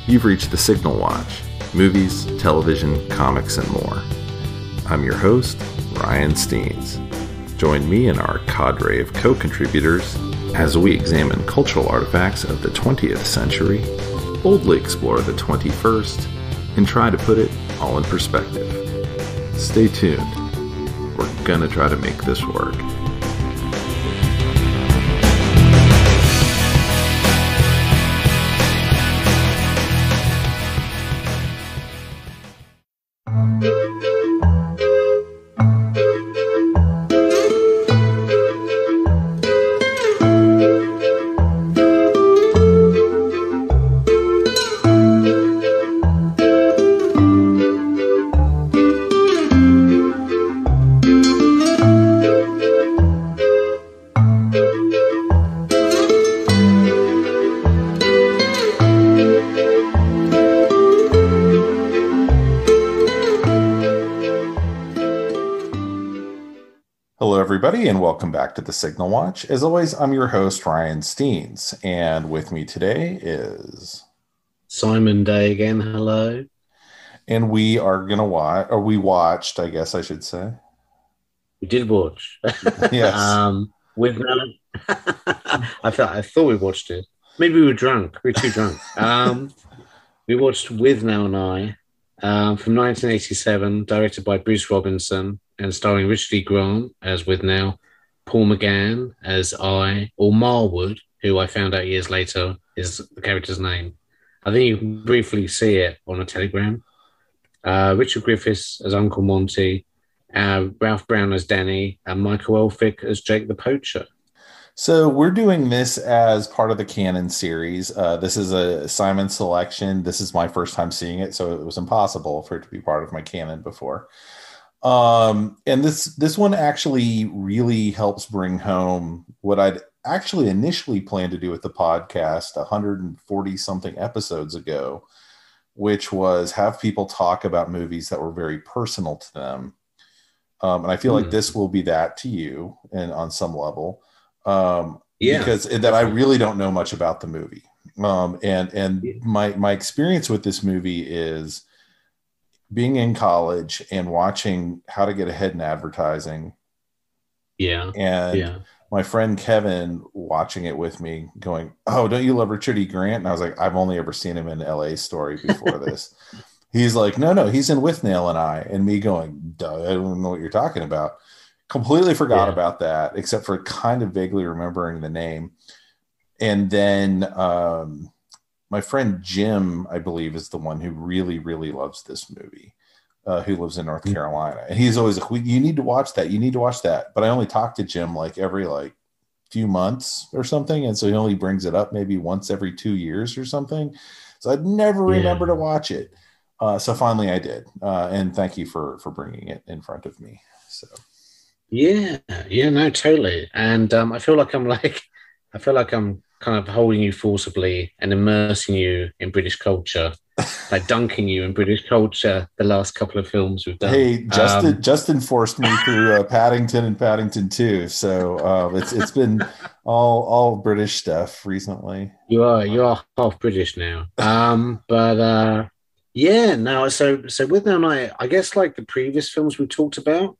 You've reached the Signal Watch, movies, television, comics, and more. I'm your host, Ryan Steens. Join me and our cadre of co-contributors as we examine cultural artifacts of the 20th century, boldly explore the 21st, and try to put it all in perspective. Stay tuned. We're gonna try to make this work. And welcome back to the Signal Watch. As always, I'm your host, Ryan Steens, and with me today is Simon Day again. Hello. And we are going to watch, or we watched, I guess I should say. We did watch. Yes. Withnail. I thought we watched it. Maybe we were drunk. We were too drunk. We watched Withnail and I from 1987, directed by Bruce Robinson, and starring Richard E. Grant as Withnail, Paul McGann as I, or Marwood, who I found out years later is the character's name. I think you can briefly see it on a telegram. Richard Griffiths as Uncle Monty, Ralph Brown as Danny, and Michael Elphick as Jake the Poacher. So we're doing this as part of the Canon series. This is a Simon selection. This is my first time seeing it, so it was impossible for it to be part of my Canon before. And this one actually really helps bring home what I'd actually initially planned to do with the podcast 140 something episodes ago, which was have people talk about movies that were very personal to them. And I feel like this will be that to you and on some level. Because that I really don't know much about the movie. My experience with this movie is being in college and watching How to Get Ahead in Advertising. My friend Kevin watching it with me going, "Oh, don't you love Richard E. Grant?" And I was like, "I've only ever seen him in LA Story before this." He's like, no, he's in Withnail and I. And me going, "Duh, I don't know what you're talking about." Completely forgot about that, except for kind of vaguely remembering the name. And then my friend Jim, I believe, is the one who really, really loves this movie, who lives in North Carolina. And he's always like, "You need to watch that. You need to watch that." But I only talk to Jim like every few months or something. And so he only brings it up maybe once every 2 years or something. So I'd never remember to watch it. So finally I did. And thank you for bringing it in front of me. So. No, totally. And I feel like I'm kind of holding you forcibly and immersing you in British culture, like dunking you in British culture. The last couple of films we've done. Hey, Justin forced me through Paddington and Paddington 2, so it's been all British stuff recently. You are half British now. So Withnail and I guess like the previous films we talked about.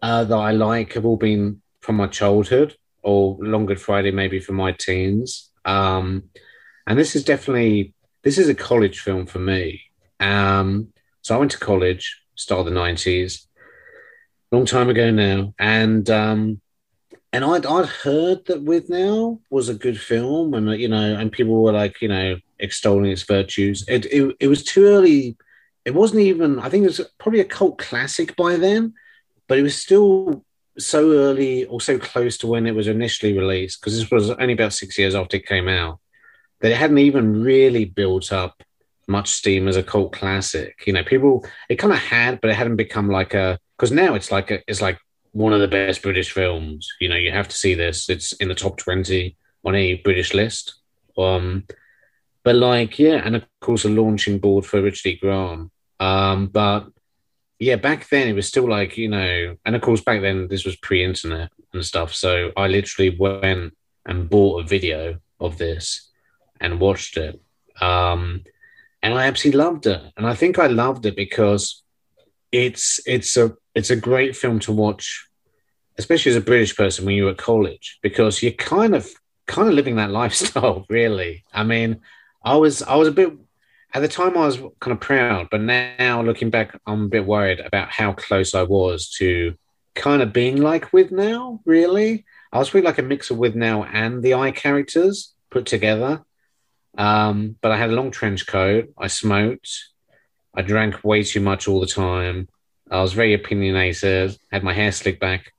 That I like have all been from my childhood or Long Good Friday, maybe from my teens. And this is a college film for me. So I went to college, start of the 90s, long time ago now. And I'd heard that Withnail was a good film and, and people were like, extolling its virtues. It was too early. It wasn't even, I think it was probably a cult classic by then. But it was still so early or so close to when it was initially released, because this was only about 6 years after it came out, that it hadn't even really built up much steam as a cult classic. People, it kind of had, but it hadn't become because now it's like one of the best British films. You have to see this. It's in the top 20 on any British list. And of course a launching board for Richard E. Grant. But yeah, back then it was still and of course back then this was pre-internet and stuff. So I literally went and bought a video of this and watched it. and I absolutely loved it. And I think I loved it because it's a great film to watch, especially as a British person when you're at college, because you're kind of living that lifestyle, really. I mean, I was a bit at the time I was kind of proud, but now looking back, I'm a bit worried about how close I was to kind of being like Withnail, really. I was really like a mix of Withnail and the eye characters put together. But I had a long trench coat, I smoked, I drank way too much all the time. I was very opinionated, had my hair slicked back.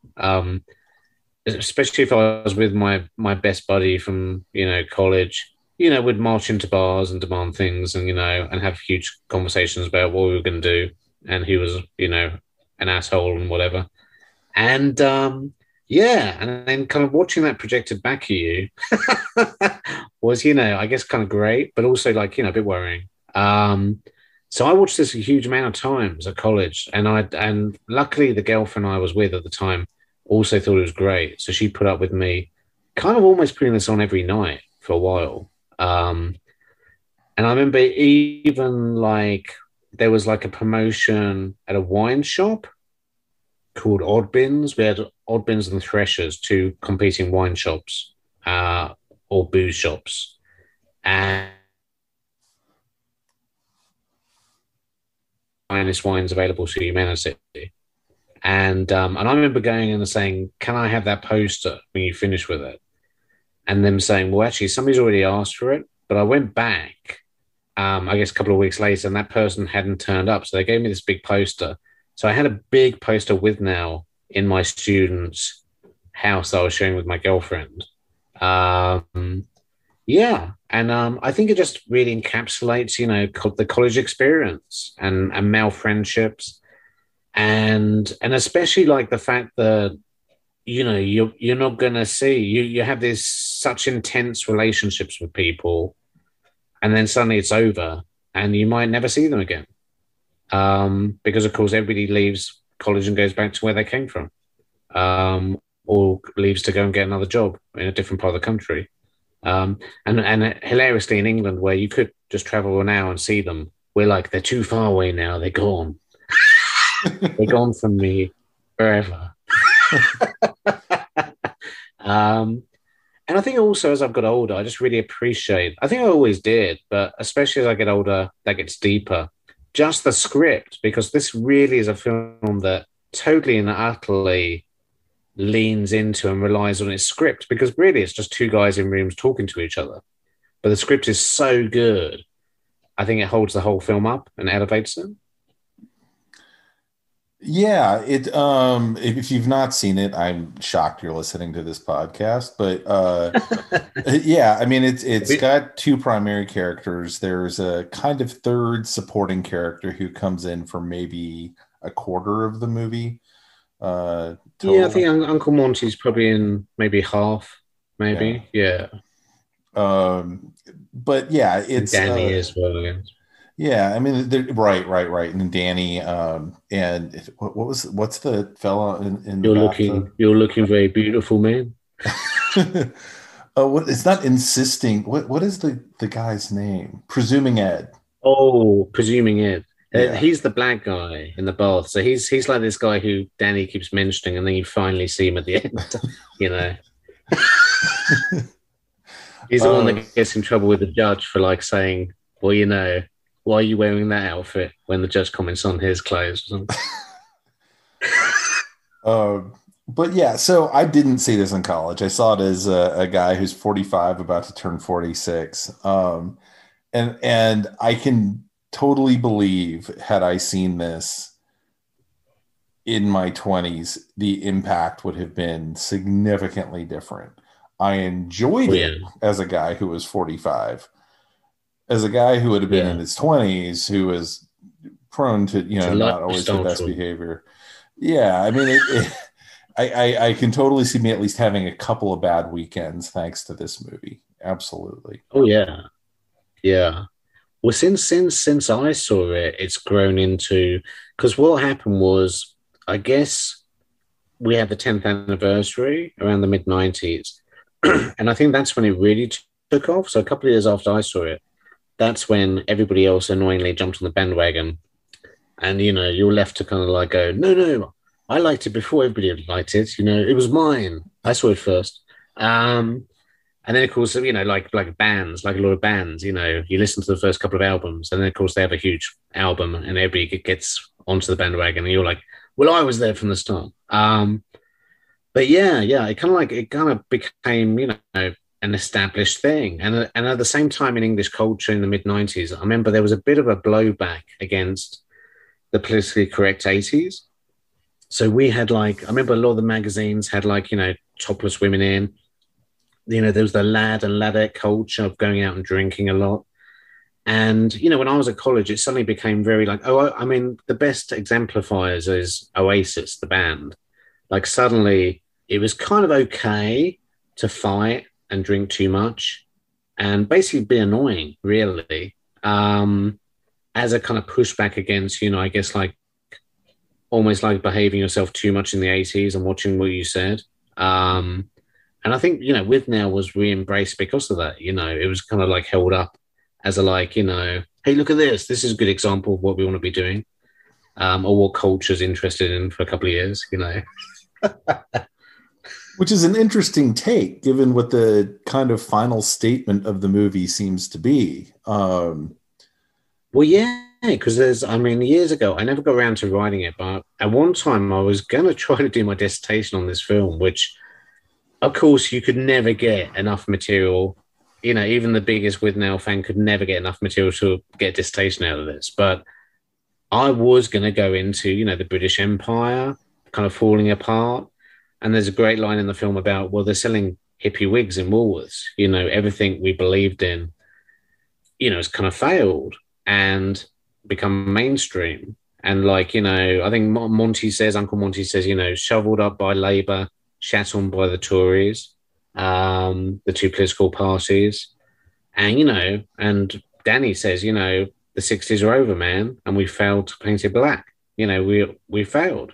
Especially if I was with my best buddy from college, would march into bars and demand things, and and have huge conversations about what we were going to do, and he was an asshole and whatever. And yeah, and then kind of watching that projected back at you was I guess kind of great, but also like a bit worrying. So I watched this a huge amount of times at college, and luckily the girlfriend I was with at the time also thought it was great. So she put up with me kind of almost putting this on every night for a while. And I remember even like there was like a promotion at a wine shop called Odd Bins. We had Odd Bins and Threshers, two competing wine shops or booze shops. And finest wines available to humanity. And I remember going in and saying, "Can I have that poster when you finish with it?" And them saying, "Well, actually, somebody's already asked for it." But I went back, I guess, a couple of weeks later, and that person hadn't turned up. So they gave me this big poster. So I had a big poster with now in my student's house that I was sharing with my girlfriend. Yeah, and I think it just really encapsulates, the college experience and male friendships. And especially like the fact that you're not gonna see you have this such intense relationships with people, and then suddenly it's over and you might never see them again, because of course everybody leaves college and goes back to where they came from, or leaves to go and get another job in a different part of the country, and hilariously in England, where you could just travel now and see them, we're like, they're too far away now, they're gone. They're gone from me forever. And I think also as I've got older, I just really appreciate, I think I always did, but especially as I get older, that gets deeper. Just the script, because this really is a film that totally and utterly leans into and relies on its script, because really it's just two guys in rooms talking to each other. But the script is so good, I think it holds the whole film up and elevates it. Yeah, if you've not seen it, I'm shocked you're listening to this podcast. But yeah, I mean it's got two primary characters. There's a kind of third supporting character who comes in for maybe a quarter of the movie. Yeah, I think Uncle Monty's probably in maybe half, maybe. Yeah. But yeah, it's Danny as well, I guess. Yeah, I mean, right, and Danny, and what's the fella in you're looking very beautiful, man. Oh, it's not insisting. What is the guy's name? Presuming Ed. Oh, Presuming Ed. Yeah. He's the black guy in the bath. So he's like this guy who Danny keeps mentioning, and then you finally see him at the end. He's the one that gets in trouble with the judge for like saying, well, why are you wearing that outfit when the judge comments on his clothes? But yeah, so I didn't see this in college. I saw it as a guy who's 45, about to turn 46. And I can totally believe, had I seen this in my 20s, the impact would have been significantly different. I enjoyed it as a guy who was 45. As a guy who would have been in his 20s, who was prone to, not always the best behavior. Yeah, I mean, I can totally see me at least having a couple of bad weekends thanks to this movie. Absolutely. Oh, yeah. Yeah. Well, since I saw it, it's grown into, because what happened was, I guess we had the 10th anniversary around the mid-90s, and I think that's when it really took off. So a couple of years after I saw it, that's when everybody else annoyingly jumped on the bandwagon, and you're left to kind of like go, no, no, I liked it before everybody liked it. It was mine. I saw it first. And then of course, like bands, like a lot of bands, you listen to the first couple of albums, and then of course they have a huge album, and everybody gets onto the bandwagon, and you're like, well, I was there from the start. But yeah, it kind of became, an established thing. And at the same time in English culture in the mid-90s, I remember there was a bit of a blowback against the politically correct 80s. So we had I remember a lot of the magazines had topless women in. There was the lad and ladette culture of going out and drinking a lot. And, when I was at college, it suddenly became very the best exemplifiers is Oasis, the band. Suddenly it was kind of okay to fight and drink too much and basically be annoying, really, as a kind of pushback against, I guess, almost like behaving yourself too much in the 80s and watching what you said. And I think, Withnail was re-embraced because of that. It was kind of held up as a hey, look at this. This is a good example of what we want to be doing, or what culture's interested in for a couple of years, Which is an interesting take, given what the kind of final statement of the movie seems to be. Well, yeah, because years ago, I never got around to writing it, but at one time I was going to try to do my dissertation on this film, which, of course, you could never get enough material. Even the biggest Withnail fan could never get enough material to get a dissertation out of this. But I was going to go into, the British Empire kind of falling apart. And there's a great line in the film about, well, they're selling hippie wigs in Woolworths. Everything we believed in, has kind of failed and become mainstream. And I think Uncle Monty says, shoveled up by Labour, shat on by the Tories, the two political parties. And, and Danny says, the 60s are over, man, and we failed to paint it black. We failed,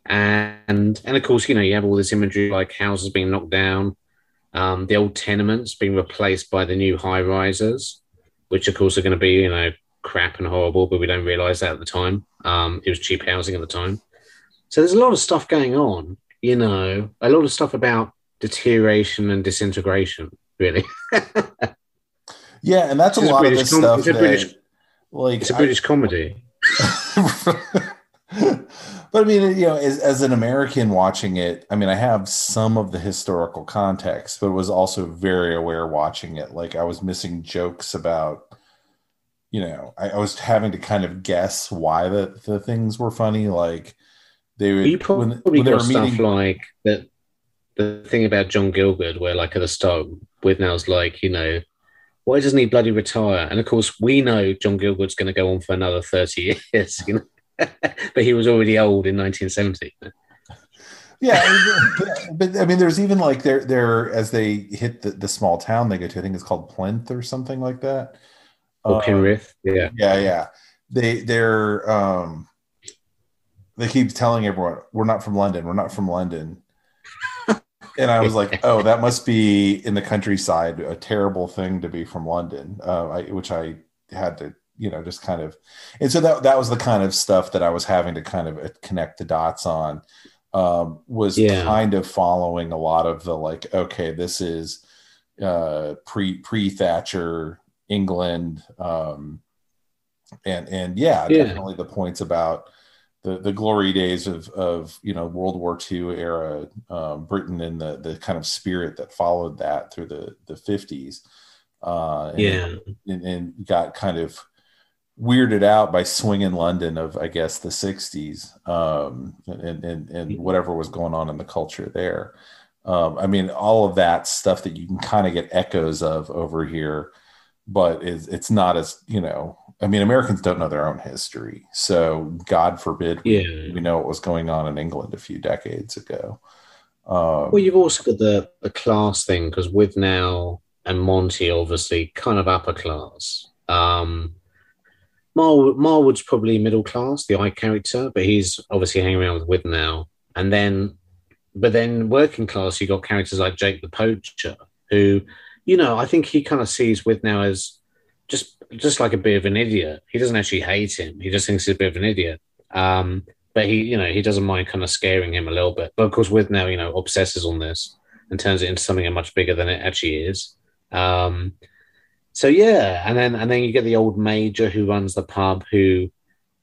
And of course, you have all this imagery like houses being knocked down, the old tenements being replaced by the new high rises, which of course are going to be, crap and horrible, but we don't realize that at the time. It was cheap housing at the time. So there's a lot of stuff going on, a lot of stuff about deterioration and disintegration, really. Yeah, and that's a lot of this stuff. It's a British comedy. But as an American watching it, I have some of the historical context, but was also very aware watching it. I was missing jokes about, I was having to kind of guess why the things were funny. They would, you probably when they got were stuff meeting, like that. The thing about John Gielgud, where at the start, Withnail's why doesn't he bloody retire? And of course, we know John Gielgud's going to go on for another 30 years, but he was already old in 1970. Yeah, but there's even they're as they hit the small town they go to. I think it's called Plinth or something like that. Or Penrith, yeah. Yeah. They keep telling everyone, "We're not from London. We're not from London." And I was like, "Oh, that must be in the countryside, a terrible thing to be from London," which I had to, just kind of. And so that was the kind of stuff that I was having to kind of connect the dots on. Was kind of following a lot of the okay, this is pre Thatcher England, and definitely the points about the glory days of World War II era Britain and the kind of spirit that followed that through the 50s, and got kind of weirded out by swinging London of, I guess, the 60s, and whatever was going on in the culture there. All of that stuff that you can kind of get echoes of over here, but it's not as, Americans don't know their own history. So God forbid we know what was going on in England a few decades ago. Well, you've also got the class thing, because Withnail and Monty obviously kind of upper class. Marwood's probably middle class, the eye character, but he's obviously hanging around with Withnail. But then working class, you got characters like Jake the Poacher, who, I think he kind of sees Withnail as just like a bit of an idiot. He doesn't actually hate him. He just thinks he's a bit of an idiot. But he doesn't mind kind of scaring him a little bit. But of course, Withnail, obsesses on this and turns it into something much bigger than it actually is. So yeah, and then you get the old major who runs the pub, who,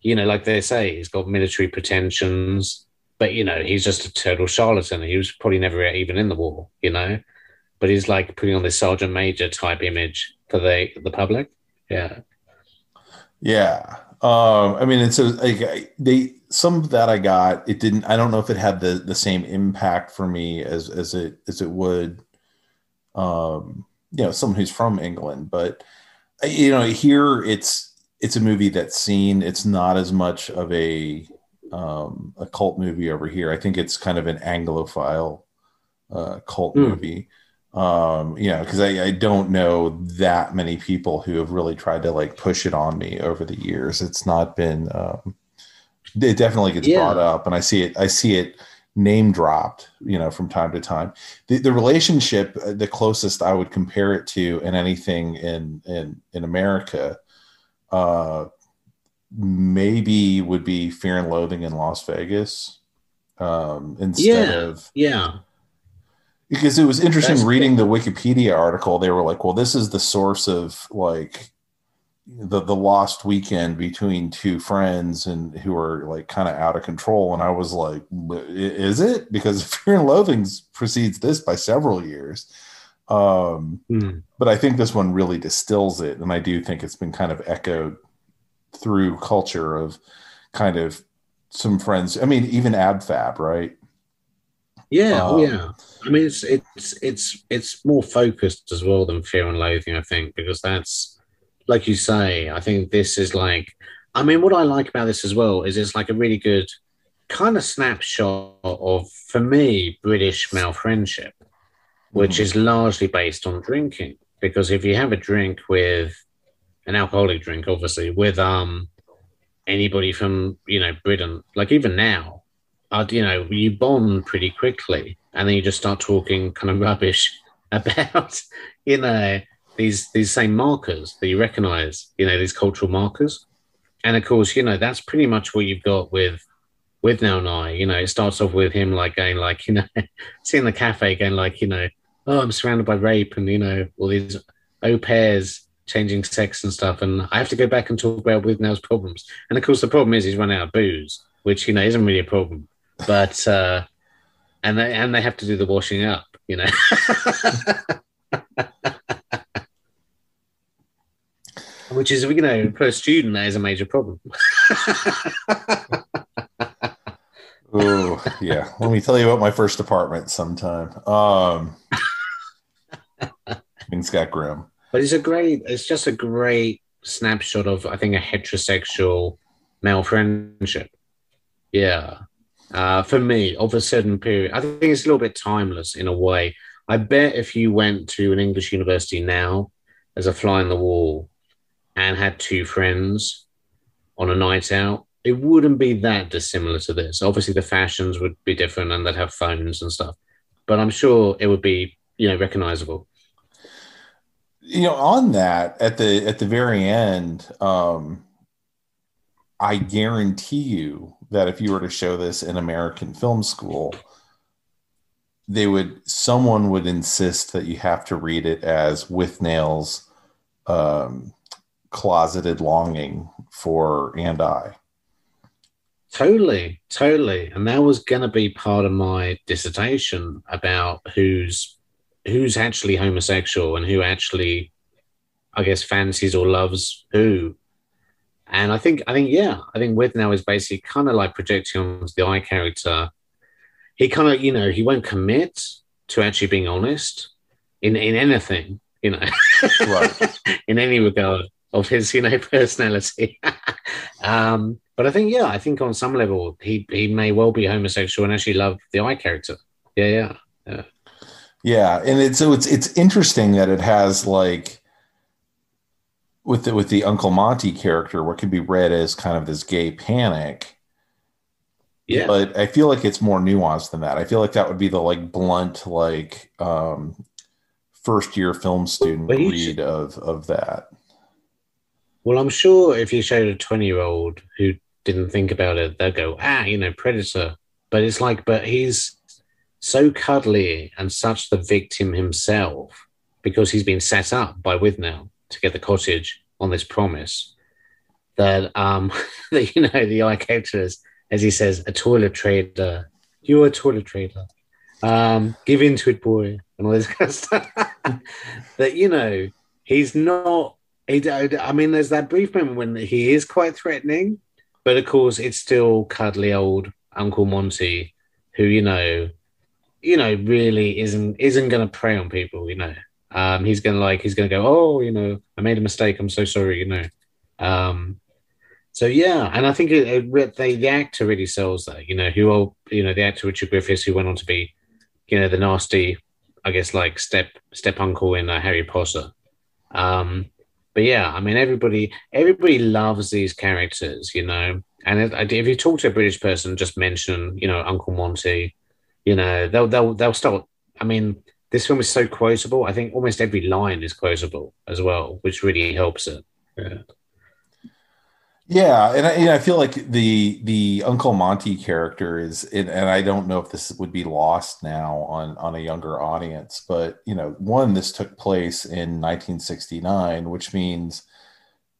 like they say, he's got military pretensions, but he's just a total charlatan. He was probably never even in the war, but he's like putting on this sergeant major type image for the public. Yeah. Yeah. I mean, it's like some of that I got. It didn't. I don't know if it had the same impact for me as it would. Someone who's from England, but here it's a movie that's seen. It's not as much of a cult movie over here. I think it's kind of an Anglophile cult movie. Because I don't know that many people who have really tried to like push it on me over the years. It's not been. It definitely gets brought up, and I see it name dropped, from time to time. The relationship, the closest I would compare it to in anything in America, maybe would be Fear and Loathing in Las Vegas, instead of. Because it was interesting reading the Wikipedia article. They were like, well, this is the source of like the lost weekend between two friends and who are like kind of out of control. And I was like, is it? Because Fear and Loathing precedes this by several years. But I think this one really distills it. And I do think it's been kind of echoed through culture of kind of some friends. I mean, even Ab Fab, right? Yeah, yeah. I mean, it's more focused as well than Fear and Loathing, I think, because that's, like you say, I think this is like, I mean, what I like about this as well is it's like a really good kind of snapshot of, for me, British male friendship, which is largely based on drinking. Because if you have a drink with an alcoholic drink, obviously, with anybody from, Britain, like even now, you bond pretty quickly, and then you just start talking kind of rubbish about, these same markers that you recognize, these cultural markers. And of course, that's pretty much what you've got with Now and I. It starts off with him like going like, seeing the cafe going like, oh, I'm surrounded by rape and, all these au pairs changing sex and stuff. And I have to go back and talk about Withnail's problems. And of course, the problem is he's run out of booze, which, isn't really a problem. But and they have to do the washing up, which is, for a student, that is a major problem. Oh yeah, let me tell you about my first apartment sometime. Things got grim, but it's just a great snapshot of, I think, a heterosexual male friendship. Yeah. For me, of a certain period, I think it's a little bit timeless in a way. I bet if you went to an English university now as a fly on the wall and had two friends on a night out, it wouldn't be that dissimilar to this. Obviously, the fashions would be different and they'd have phones and stuff, but I'm sure it would be, recognizable. On that, at the very end, I guarantee you that if you were to show this in American film school, someone would insist that you have to read it as Withnail's closeted longing for and I. Totally. And that was going to be part of my dissertation about who's actually homosexual and who actually, I guess, fancies or loves who. And I think Withnail is basically kind of like projecting onto the I character. He kind of, he won't commit to actually being honest in anything, right. In any regard of his, personality. But I think on some level, he may well be homosexual and actually love the I character. Yeah. Yeah. And it's interesting that it has like, with the Uncle Monty character, what could be read as kind of this gay panic. Yeah. But I feel like it's more nuanced than that. I feel like that would be the like blunt, like first year film student read of that. Well, I'm sure if you showed a 20-year-old who didn't think about it, they'll go, Predator. But it's like, but he's so cuddly and such the victim himself because he's been set up by Withnail to get the cottage on this promise that, that the eye character is, as he says, a toilet trader. You're a toilet trader. Give into it, boy, and all this kind of stuff. That, he's not. I mean, there's that brief moment when he is quite threatening, but of course, it's still cuddly old Uncle Monty, who really isn't going to prey on people. He's gonna go, oh, I made a mistake. I'm so sorry. So yeah, and I think the actor really sells that. The actor Richard Griffiths, who went on to be, the nasty, I guess, like step uncle in Harry Potter. But yeah, I mean, everybody loves these characters, and if you talk to a British person, just mention, Uncle Monty, they'll start. I mean, this film is so quotable. I think almost every line is quotable as well, which really helps it. Yeah. Yeah, and I feel like the Uncle Monty character is, and I don't know if this would be lost now on a younger audience, but one, this took place in 1969, which means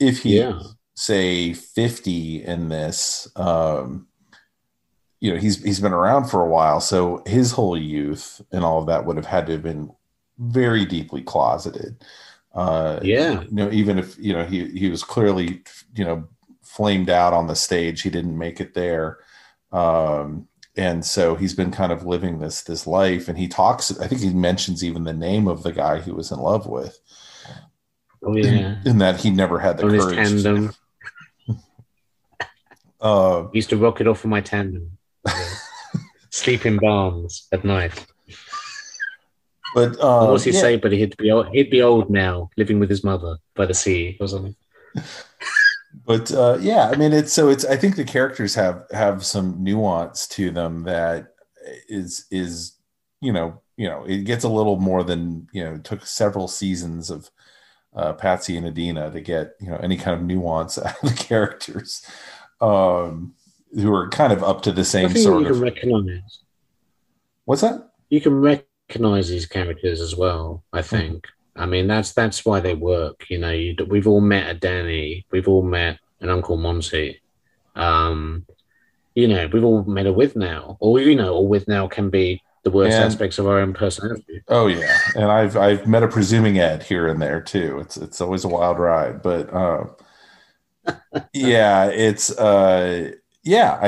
if he's say 50 in this, he's been around for a while, so his whole youth and all of that would have had to have been very deeply closeted. Even if he was clearly flamed out on the stage, he didn't make it there, and so he's been kind of living this life, and he talks, I think he mentions even the name of the guy he was in love with. Oh yeah. In that he never had the courage. His tandem. Used to rock it off of my tandem. Sleep in barns at night. But what was he say? But he'd be old now, living with his mother by the sea or something. But I mean, I think the characters have some nuance to them that is it gets a little more than it took several seasons of Patsy and Adina to get any kind of nuance out of the characters, who are kind of up to the same sort you of. Can recognize. What's that? You can recognize these characters as well, I think. Mm-hmm. I mean, that's why they work. We've all met a Danny. We've all met an Uncle Monty. We've all met a Withnail. Or Withnail can be the worst aspects of our own personality. Oh yeah, and I've met a presuming Ed here and there too. It's always a wild ride, but it's I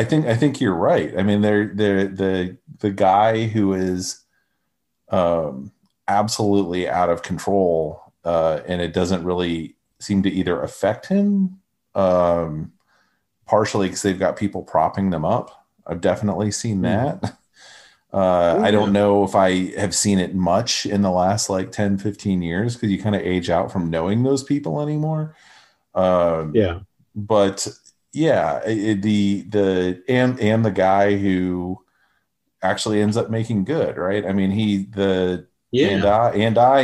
think you're right. I mean, they're the guy who is absolutely out of control, and it doesn't really seem to either affect him, partially because they've got people propping them up. I've definitely seen that. I don't know if I have seen it much in the last 10, 15 years, because you kind of age out from knowing those people anymore. But the guy who actually ends up making good, right? I mean, I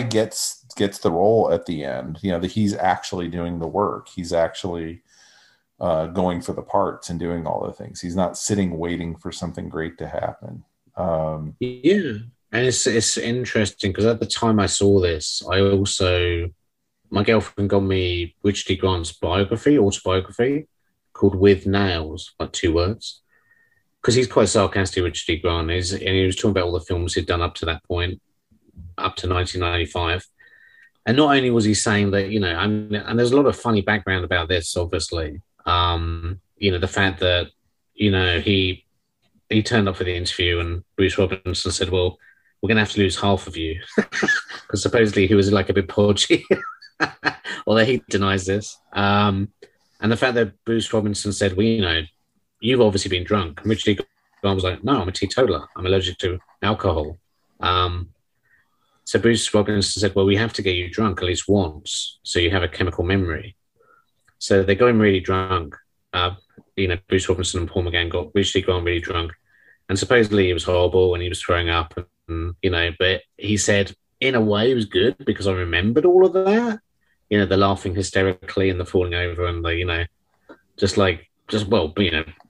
gets the role at the end. That he's actually doing the work. He's actually going for the parts and doing all the things. He's not sitting waiting for something great to happen. And it's interesting because at the time I saw this, my girlfriend got me Richard D. Grant's autobiography called Withnails, like 2 words, because he's quite sarcastic, Richard D. Grant is, and he was talking about all the films he'd done up to that point, up to 1995. And not only was he saying that, and there's a lot of funny background about this, obviously. The fact that, he turned up for the interview and Bruce Robinson said, well, we're going to have to lose half of you. Because supposedly he was a bit podgy, although he denies this. And the fact that Bruce Robinson said, well, you've obviously been drunk. And Richard D. Grant was like, no, I'm a teetotaler. I'm allergic to alcohol. So Bruce Robinson said, well, we have to get you drunk at least once so you have a chemical memory. So they got him really drunk. Bruce Robinson and Paul McGann got Richard D. Grant really drunk. And supposedly it was horrible and he was throwing up. And, but he said, in a way, it was good because I remembered all of that. the laughing hysterically and the falling over and the,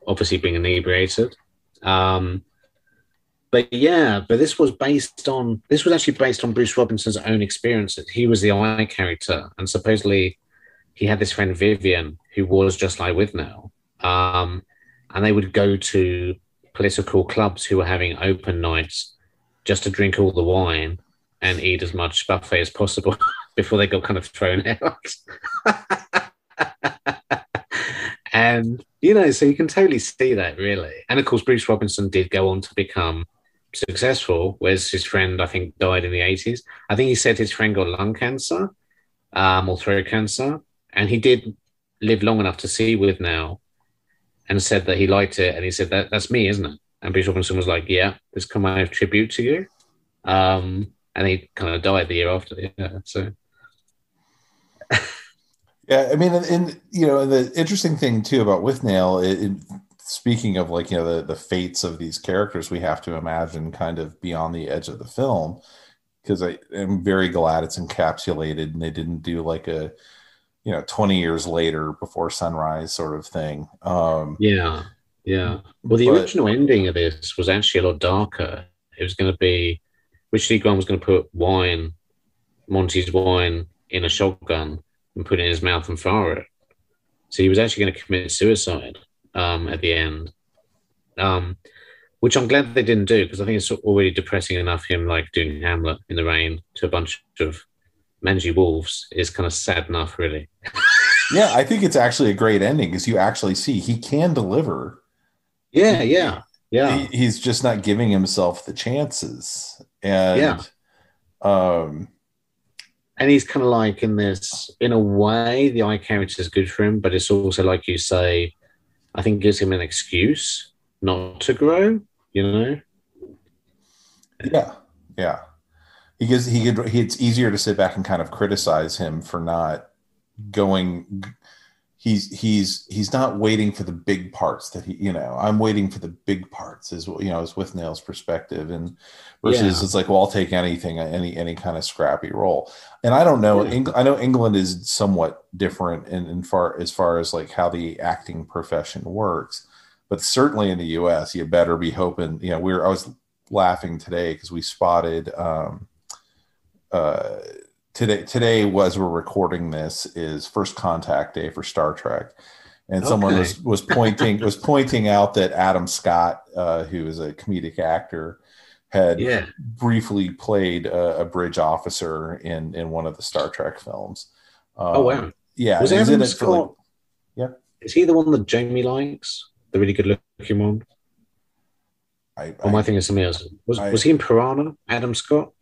obviously being inebriated. But this was actually based on Bruce Robinson's own experiences. He was the eye character, and supposedly he had this friend Vivian who was just like Withnail. And they would go to political clubs who were having open nights just to drink all the wine and eat as much buffet as possible before they got kind of thrown out. And, so you can totally see that, really. And, of course, Bruce Robinson did go on to become successful, whereas his friend, I think, died in the 80s. I think he said his friend got lung cancer or throat cancer, and he did live long enough to see Withnail and said that he liked it, and he said, that's me, isn't it? And Bruce Robinson was like, yeah, this can I have tribute to you. And he kind of died the year after. Yeah, so... Yeah, I mean, and the interesting thing too about Withnail, speaking of like the fates of these characters, we have to imagine kind of beyond the edge of the film, because I am very glad it's encapsulated and they didn't do like a 20 years later before sunrise sort of thing. Yeah. Well, the original ending of this was actually a lot darker. It was going to be Richard E. Grant was going to put Monty's wine in a shotgun and put it in his mouth and fire it. So he was actually going to commit suicide at the end, which I'm glad they didn't do, because I think it's already depressing enough him like doing Hamlet in the rain to a bunch of mangy wolves is kind of sad enough, really. Yeah, I think it's actually a great ending because you actually see he can deliver. Yeah. He's just not giving himself the chances. And and he's kind of like in a way, the eye character is good for him, but it's also, like you say, I think gives him an excuse not to grow, Yeah. It's easier to sit back and kind of criticize him for not going. He's not waiting for the big parts that I'm waiting for the big parts is Withnail's perspective, and versus it's like, well, I'll take anything, any kind of scrappy role. And I don't know. Yeah. I know England is somewhat different as far as like how the acting profession works, but certainly in the U.S., you better be hoping. I was laughing today because we spotted. Today was we're recording this is First Contact Day for Star Trek, and someone was pointing out that Adam Scott, who is a comedic actor, had briefly played a bridge officer in one of the Star Trek films. Oh wow! Yeah, was Adam Scott? Is he the one that Jamie likes? The really good looking one? Am I thinking of something else? Was he in Piranha? Adam Scott?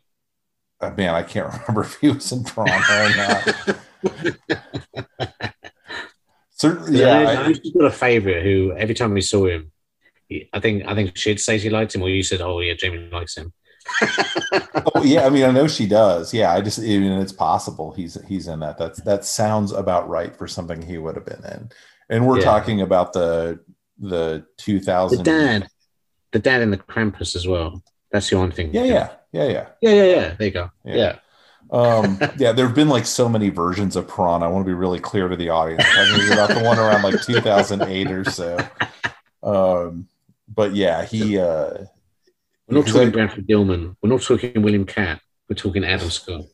Man, I can't remember if he was in Piranha or not. Certainly, I've got a favorite who every time we saw him, I think she'd say she liked him, or you said, "Oh yeah, Jamie likes him." Oh yeah, I mean, I know she does. Yeah, it's possible he's in that. That sounds about right for something he would have been in. And we're talking about the 2000. The dad in the Krampus as well. That's the one thing. Yeah. There you go. Yeah. There have been like so many versions of Piranha. I want to be really clear to the audience. I'm talking about the one around like 2008 or so. But yeah, we're not talking Bradford Gilman. We're not talking William Catt. We're talking Adam Scott.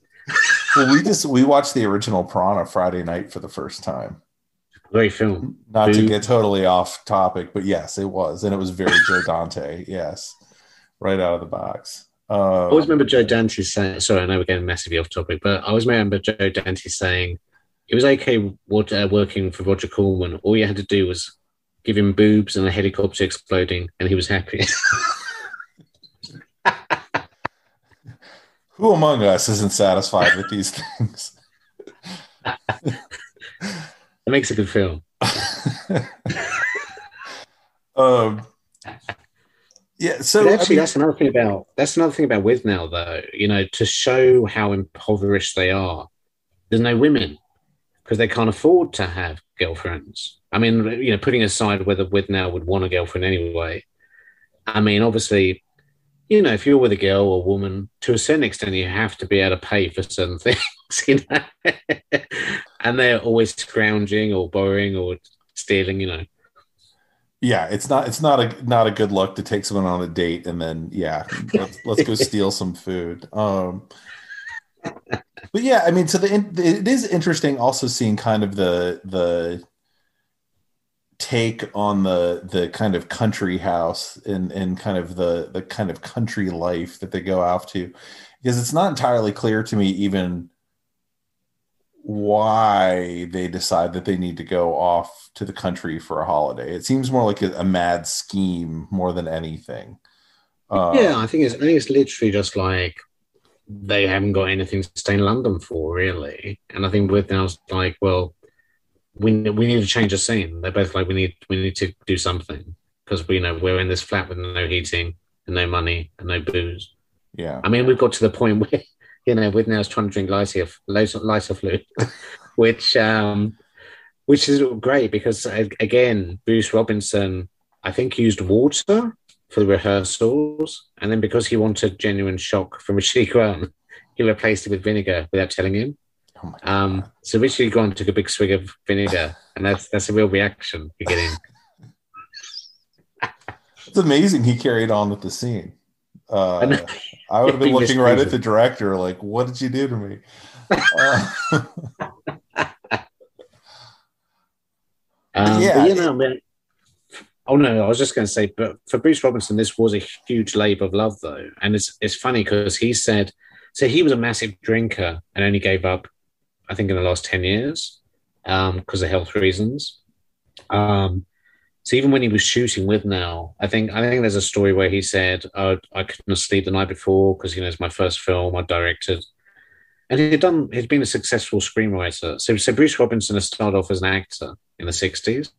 Well, we watched the original Piranha Friday night for the first time. Great film. Not to get totally off topic, but yes, it was, and it was very Joe Dante. Yes, right out of the box. I always remember Joe Dante saying, sorry, I know we're getting massively off topic, but I always remember Joe Dante saying it was okay working for Roger Corman. All you had to do was give him boobs and a helicopter exploding, and he was happy. Who among us isn't satisfied with these things? It makes a good film. Yeah, so but actually, that's another thing about Withnail, though. To show how impoverished they are, there's no women because they can't afford to have girlfriends. I mean, putting aside whether Withnail would want a girlfriend anyway. I mean, obviously, if you're with a girl or woman, to a certain extent, you have to be able to pay for certain things. you know, and they're always scrounging or borrowing or stealing, you know. Yeah, it's not a good look to take someone on a date and then yeah, let's go steal some food. But yeah, I mean, so it is interesting also seeing kind of the take on the kind of country house and kind of the kind of country life that they go off to, because it's not entirely clear to me even why they decide that they need to go off to the country for a holiday. It seems more like a mad scheme more than anything. Yeah, Um, I think it's literally just like they haven't got anything to stay in London for, really. And I think with now's like, well, we need to change the scene. They're both like, we need to do something because we know we're in this flat with no heating and no money and no booze. yeah. I mean, we've got to the point where with now trying to drink lighter fluid, which which is great because again, Bruce Robinson, I think, used water for the rehearsals, and then because he wanted genuine shock from Richard Grant, he replaced it with vinegar without telling him. Oh my God. So Richard Grant took a big swig of vinegar, and that's a real reaction you're getting. It's amazing he carried on with the scene. And I would have been he looking right at misreads the director, like, what did you do to me? Uh, but but yeah, man. Oh no, I was just going to say, but for Bruce Robinson, this was a huge labour of love, though, and it's funny because he said, so he was a massive drinker and only gave up, I think, in the last 10 years because of health reasons. Um, so even when he was shooting with Now, I think there's a story where he said, oh, I couldn't sleep the night before because it's my first film I directed, and he'd been a successful screenwriter. So Bruce Robinson has started off as an actor in the '60s.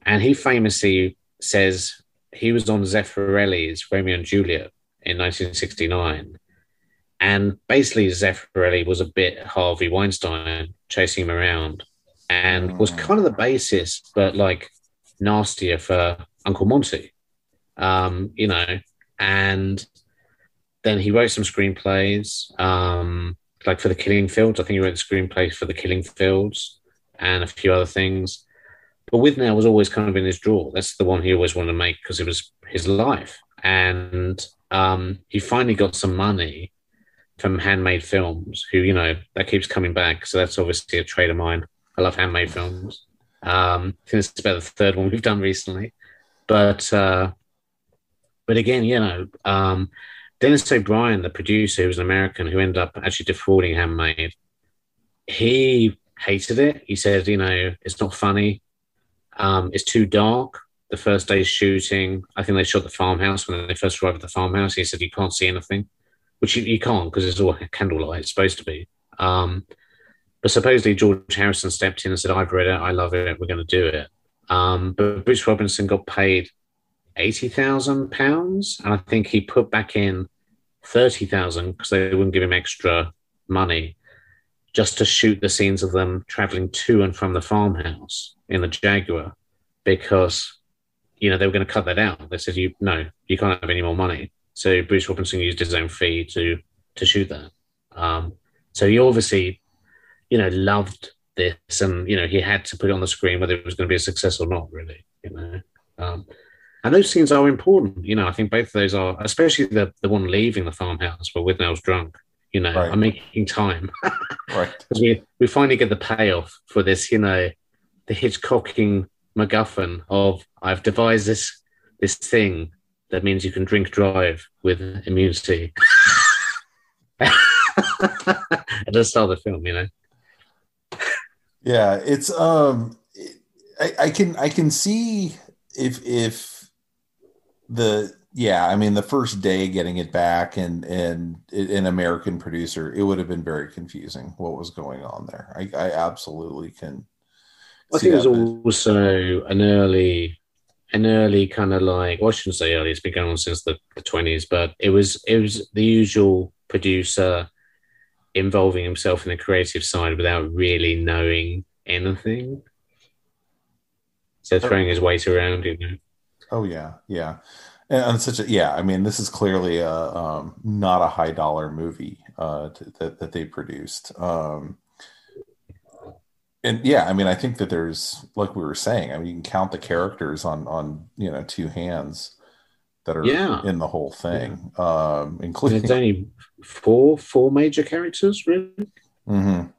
And he famously says he was on Zeffirelli's Romeo and Juliet in 1969. And basically, Zeffirelli was a bit Harvey Weinstein chasing him around and was kind of the basis, but like nastier for Uncle Monty, you know. And then he wrote some screenplays, like for The Killing Fields. I think he wrote the screenplay for The Killing Fields and a few other things. But Withnail was always kind of in his drawer. That's the one he always wanted to make because it was his life. And he finally got some money from Handmade Films, who, that keeps coming back. So that's obviously a trade of mine. I love Handmade Films. I think it's about the third one we've done recently. But again, Dennis O'Brien, the producer, who was an American who ended up actually defrauding Handmade, he hated it. He said, it's not funny. It's too dark. The first day's shooting, I think they shot the farmhouse when they first arrived at the farmhouse. He said you can't see anything, which you can't because it's all candlelight. It's supposed to be. But supposedly George Harrison stepped in and said, I've read it. I love it. We're going to do it. But Bruce Robinson got paid £80,000. And I think he put back in 30,000 because they wouldn't give him extra money just to shoot the scenes of them traveling to and from the farmhouse in the Jaguar, because they were going to cut that out. They said, you can't have any more money. So Bruce Robinson used his own fee to shoot that. So he obviously loved this, and he had to put it on the screen whether it was going to be a success or not, really. And those scenes are important. I think both of those are, especially the one leaving the farmhouse where Withnail's drunk. Right. I'm making time. Right. Because we finally get the payoff for this, the Hitchcocking MacGuffin of I've devised this thing that means you can drink drive with immunity. At the start of the film, Yeah, it's I can see if the first day getting it back and an American producer, it would have been very confusing what was going on there. I absolutely can. I think there's also an early kind of like, well, I shouldn't say early, it's been going on since the 20s, but it was the usual producer involving himself in the creative side without really knowing anything. So throwing his weight around, Oh yeah, yeah. And such a yeah, I mean, this is clearly a not a high dollar movie that they produced. And yeah, I mean, I think that there's like we were saying, I mean, you can count the characters on two hands that are Yeah, in the whole yeah. thing, And it's including only four major characters, really. mhm,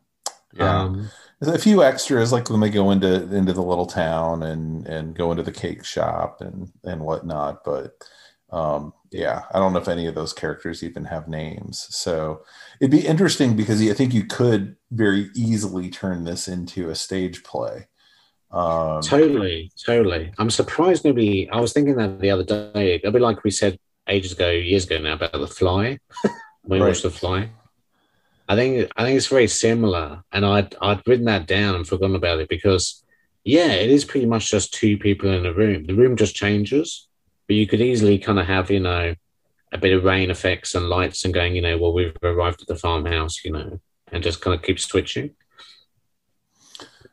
yeah. Um, There's a few extras like when they go into the little town and go into the cake shop and whatnot, but yeah, I don't know if any of those characters even have names. So it'd be interesting because I think you could very easily turn this into a stage play. Um, Totally, totally. I'm surprised nobody. I was thinking that the other day. It'll be like we said ages ago, years ago now about The Fly. When we watched right. The Fly, I think it's very similar, and I'd written that down and forgotten about it because yeah, it is pretty much just two people in a room. The room just changes, but you could easily kind of have a bit of rain effects and lights and going well we've arrived at the farmhouse and just kind of keep switching.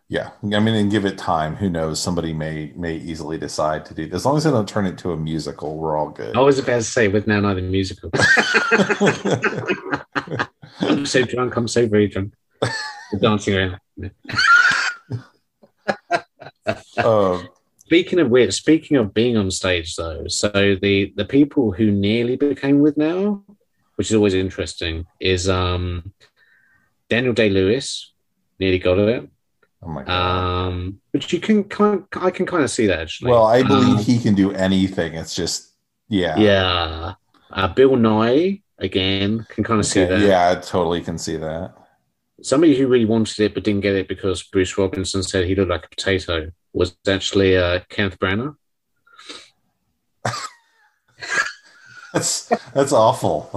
Yeah. I mean, and give it time. Who knows? Somebody may easily decide to do this. As long as they don't turn it to a musical, we're all I good. was about to say with now neither musical. I'm so drunk. I'm so very drunk. We're dancing around. um, Speaking of being on stage though, so the people who nearly became with now, which is always interesting, is Daniel Day-Lewis nearly got it. oh my God. Which I can kind of see that Well, actually. I believe he can do anything. It's just, yeah. Yeah. Bill Nye again can kind of see Okay. that. Yeah, I totally can see that. Somebody who really wanted it but didn't get it because Bruce Robinson said he looked like a potato was actually Kenneth Branagh. That's awful.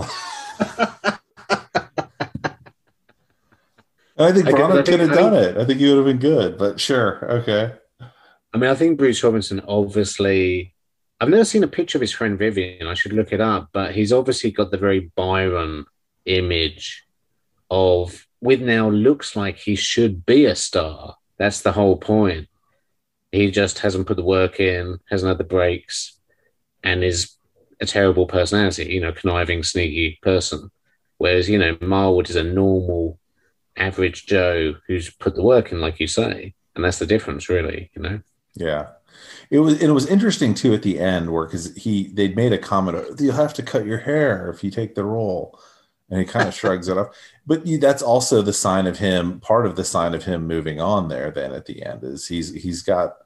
I think I Branagh could think have I done think it. I think he would have been good, but sure. Okay. I mean I think Bruce Robinson obviously I've never seen a picture of his friend Vivian. I should look it up, but he's obviously got the very Byron image of Withnail looks like he should be a star. That's the whole point. He just hasn't put the work in, hasn't had the breaks, and is a terrible personality, conniving, sneaky person. Whereas, Marwood is a normal, average Joe who's put the work in, like you say. And that's the difference, really. Yeah. It was interesting too at the end where because they'd made a comment, you'll have to cut your hair if you take the role. And he kind of shrugs it off. But that's also the sign of him, part of the sign of him moving on there then at the end is he's got,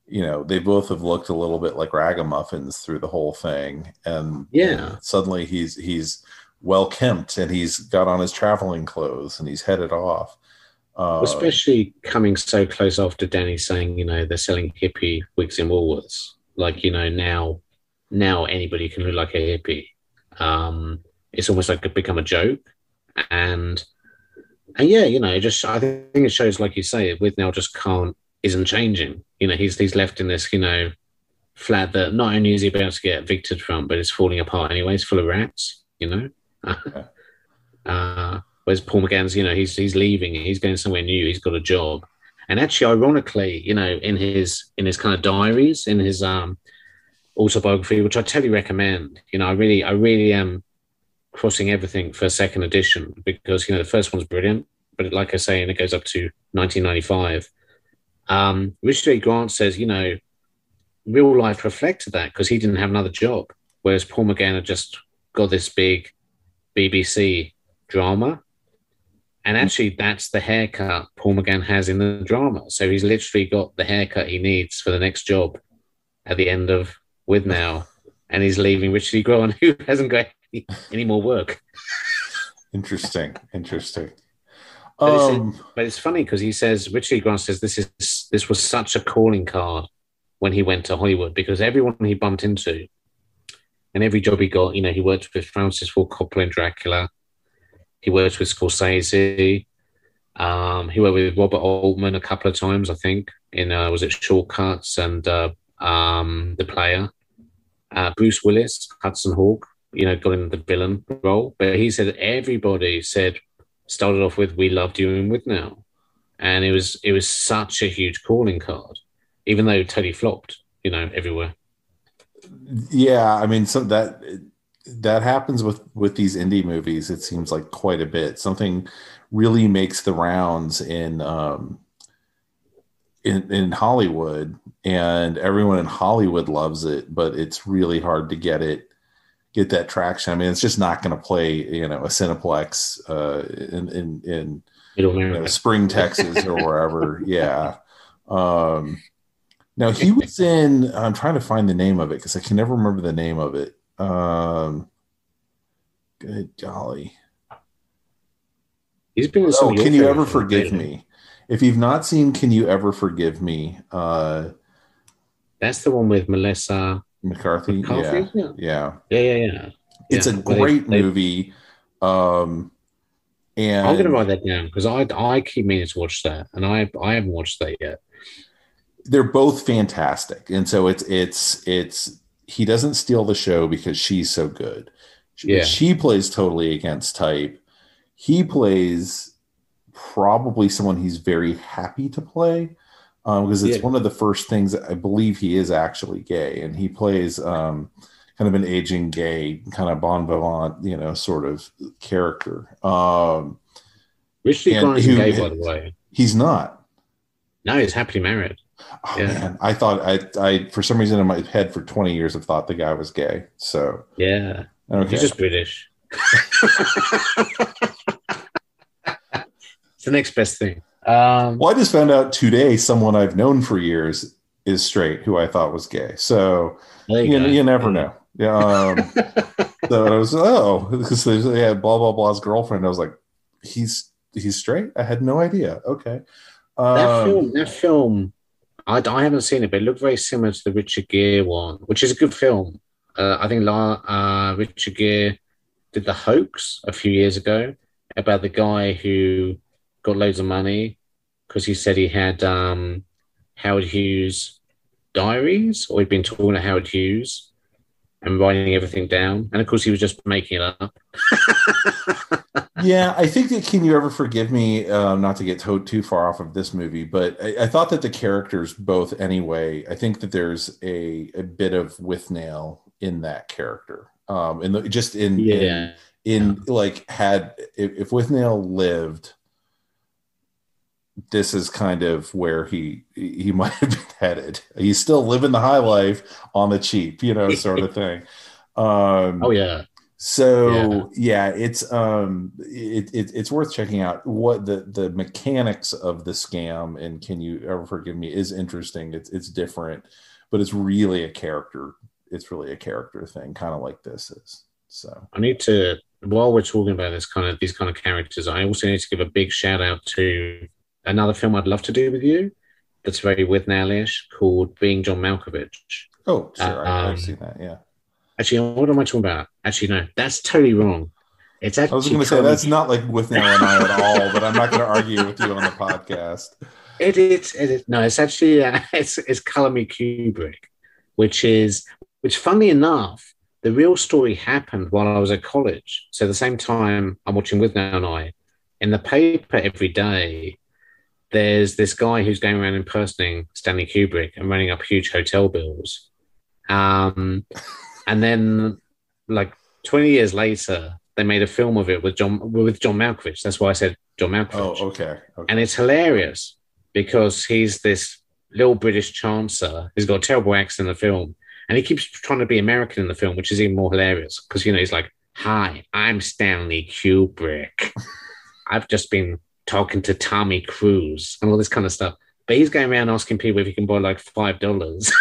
they both have looked a little bit like ragamuffins through the whole thing. And Yeah. suddenly he's well kempt and he's got on his traveling clothes and he's headed off. Uh, Especially coming so close after Danny saying, they're selling hippie wigs in Woolworths. Like, now anybody can look like a hippie. It's almost like it become a joke. And and yeah, just I think it shows, like you say, with now just can't isn't changing. He's left in this, flat that not only is he about to get evicted from, but it's falling apart anyway. It's full of rats. yeah. Whereas Paul McGann's, he's leaving, he's going somewhere new, he's got a job. And actually, ironically, in his kind of diaries, in his autobiography, which I totally recommend, I really am crossing everything for second edition because the first one's brilliant, but like I say, and it goes up to 1995. Richard A. Grant says, real life reflected that because he didn't have another job, whereas Paul McGann had just got this big BBC drama. And actually, that's the haircut Paul McGann has in the drama. So he's literally got the haircut he needs for the next job at the end of With Now. And he's leaving Richard E. Grant, who hasn't got any more work. Interesting. But it's, Um, but it's funny because he says, Richard E. Grant says this was such a calling card when he went to Hollywood because everyone he bumped into and every job he got, he worked with Francis Ford Coppola in Dracula. He worked with Scorsese. He worked with Robert Altman a couple of times, I think, in was it Shortcuts and The Player. Bruce Willis, Hudson Hawk, got in the villain role. But he said everybody started off with "We loved you" and "With Now," and it was such a huge calling card, even though it totally flopped, everywhere. Yeah, I mean, so that happens with these indie movies. It seems like quite a bit. Something really makes the rounds in Hollywood, and everyone in Hollywood loves it, but it's really hard to get that traction. I mean, it's just not going to play, a Cineplex in Middle America. Spring, Texas, or wherever. Yeah. Now he was in. I'm trying to find the name of it because I can never remember the name of it. Good golly. He's been in some. Can you ever forgive me? If you've not seen Can You Ever Forgive Me? That's the one with Melissa McCarthy. Yeah. It's a great movie. And I'm going to write that down because I keep meaning to watch that, and I haven't watched that yet. They're both fantastic, and so it's he doesn't steal the show because she's so good. She plays totally against type. He plays probably someone he's very happy to play because it's one of the first things. I believe he is actually gay, and he plays kind of an aging gay, kind of bon vivant, sort of character. Richard Grimes is gay, by the way. He's not. No, he's happily married. Oh, man. I thought I for some reason in my head for 20 years I've thought the guy was gay. So yeah, okay. He's just British. It's the next best thing. Well, I just found out today someone I've known for years is straight who I thought was gay. So you never know. Yeah. So I was because they had blah blah blah's girlfriend. I was like, he's straight. I had no idea. Okay. That film. I haven't seen it, but it looked very similar to the Richard Gere one, which is a good film. I think Richard Gere did The Hoax a few years ago about the guy who got loads of money because he said he had Howard Hughes' diaries, or he'd been talking to Howard Hughes and writing everything down. And of course, he was just making it up. Yeah, I think that Can You Ever Forgive Me, not to get too far off of this movie, but I thought that the characters both anyway, I think that there's a bit of Withnail in that character. If Withnail lived, this is kind of where he might have been headed. He's still living the high life on the cheap, sort of thing. So it's worth checking out. What the mechanics of the scam and Can You Ever Forgive Me is interesting. It's different, but it's really a character. It's really a character thing, kind of like this is. So I need to, while we're talking about these kind of characters, I also need to give a big shout out to another film I'd love to do with you. That's very Withnail-ish, called Being John Malkovich. Oh, sure, I've seen that. Yeah. Actually, what am I talking about? Actually, no, that's totally wrong. It's actually. I was going to say that's not like Withnail and I at all, but I'm not going to argue with you on the podcast. It is. No, it's actually it's Color Me Kubrick, which funnily enough, the real story happened while I was at college. So at the same time I'm watching Withnail and I, in the paper every day, there's this guy who's going around impersonating Stanley Kubrick and running up huge hotel bills. And then, like 20 years later, they made a film of it with John Malkovich. That's why I said John Malkovich. Oh, okay. And it's hilarious because he's this little British chancer who's got a terrible accent in the film, and he keeps trying to be American in the film, which is even more hilarious because he's like, "Hi, I'm Stanley Kubrick. I've just been talking to Tommy Cruise," and all this kind of stuff. But he's going around asking people if he can borrow like $5.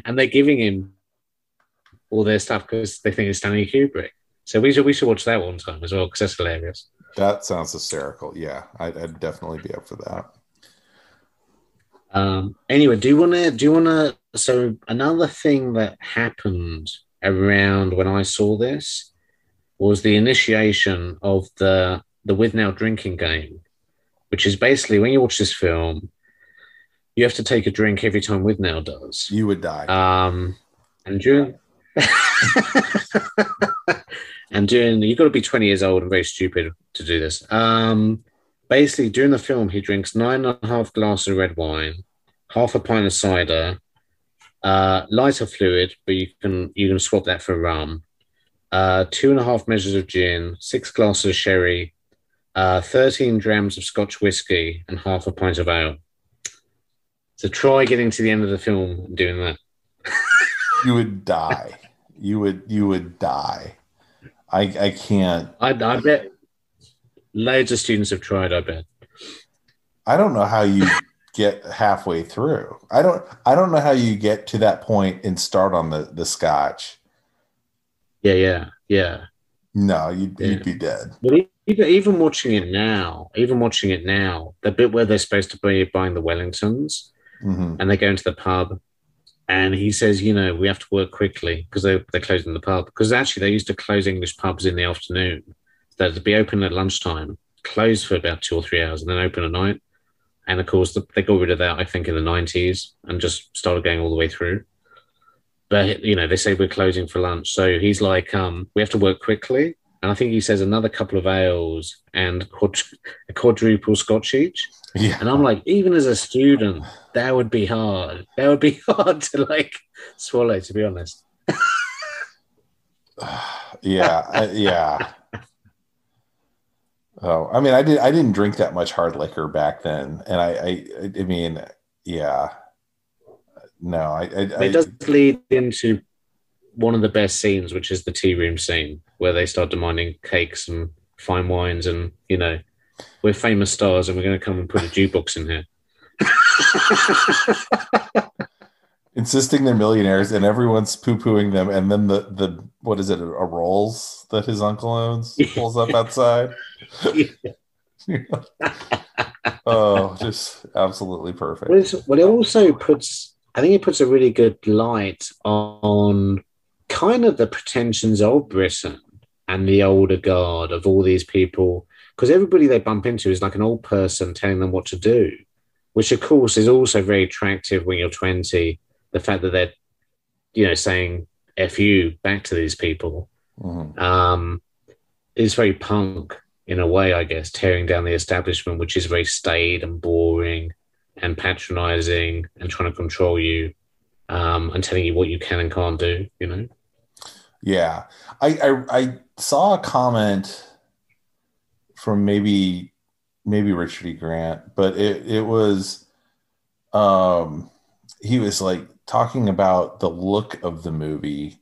And they're giving him all their stuff because they think it's Stanley Kubrick. So we should watch that one time as well because that's hilarious. That sounds hysterical. Yeah, I'd definitely be up for that. Anyway, do you want to? So another thing that happened around when I saw this was the initiation of the Withnail drinking game, which is basically when you watch this film, you have to take a drink every time Withnail does. You would die. And during you've got to be 20 years old and very stupid to do this. Basically, during the film, he drinks 9.5 glasses of red wine, half a pint of cider, lighter fluid, but you can swap that for rum. 2.5 measures of gin, 6 glasses of sherry, 13 drams of Scotch whiskey, and half a pint of ale. So try getting to the end of the film and doing that. You would die. You would die. I can't. I bet loads of students have tried. I bet. I don't know how you get halfway through. I don't know how you get to that point and start on the scotch. Yeah. No, you'd be dead. But even watching it now, the bit where they're supposed to be buying the Wellingtons, and they go into the pub, and he says, we have to work quickly because they're closing the pub. Because actually, they used to close English pubs in the afternoon. So they'd be open at lunchtime, close for about 2 or 3 hours, and then open at night. And of course, they got rid of that, I think, in the 90s and just started going all the way through. But, they say we're closing for lunch. So he's like, we have to work quickly. And I think he says another couple of ales and a quadruple scotch each. Yeah. And I'm like, even as a student, that would be hard. That would be hard to, swallow, to be honest. Yeah. Oh, I mean, I didn't drink that much hard liquor back then. And I mean, yeah. No, it does lead into one of the best scenes, which is the tea room scene, where they start demanding cakes and fine wines, and we're famous stars, and we're going to come and put a jukebox in here. Insisting they're millionaires, and everyone's poo-pooing them, and then the what is it, a Rolls that his uncle owns pulls up outside. Oh, just absolutely perfect. Well, it also puts a really good light on kind of the pretensions of Britain and the older guard of all these people, because everybody they bump into is like an old person telling them what to do, which of course is also very attractive when you're 20. The fact that they're, saying F you back to these people is very punk in a way, I guess, tearing down the establishment, which is very staid and boring and patronizing and trying to control you and telling you what you can and can't do, Yeah. I saw a comment from maybe Richard E. Grant, but it was he was like talking about the look of the movie,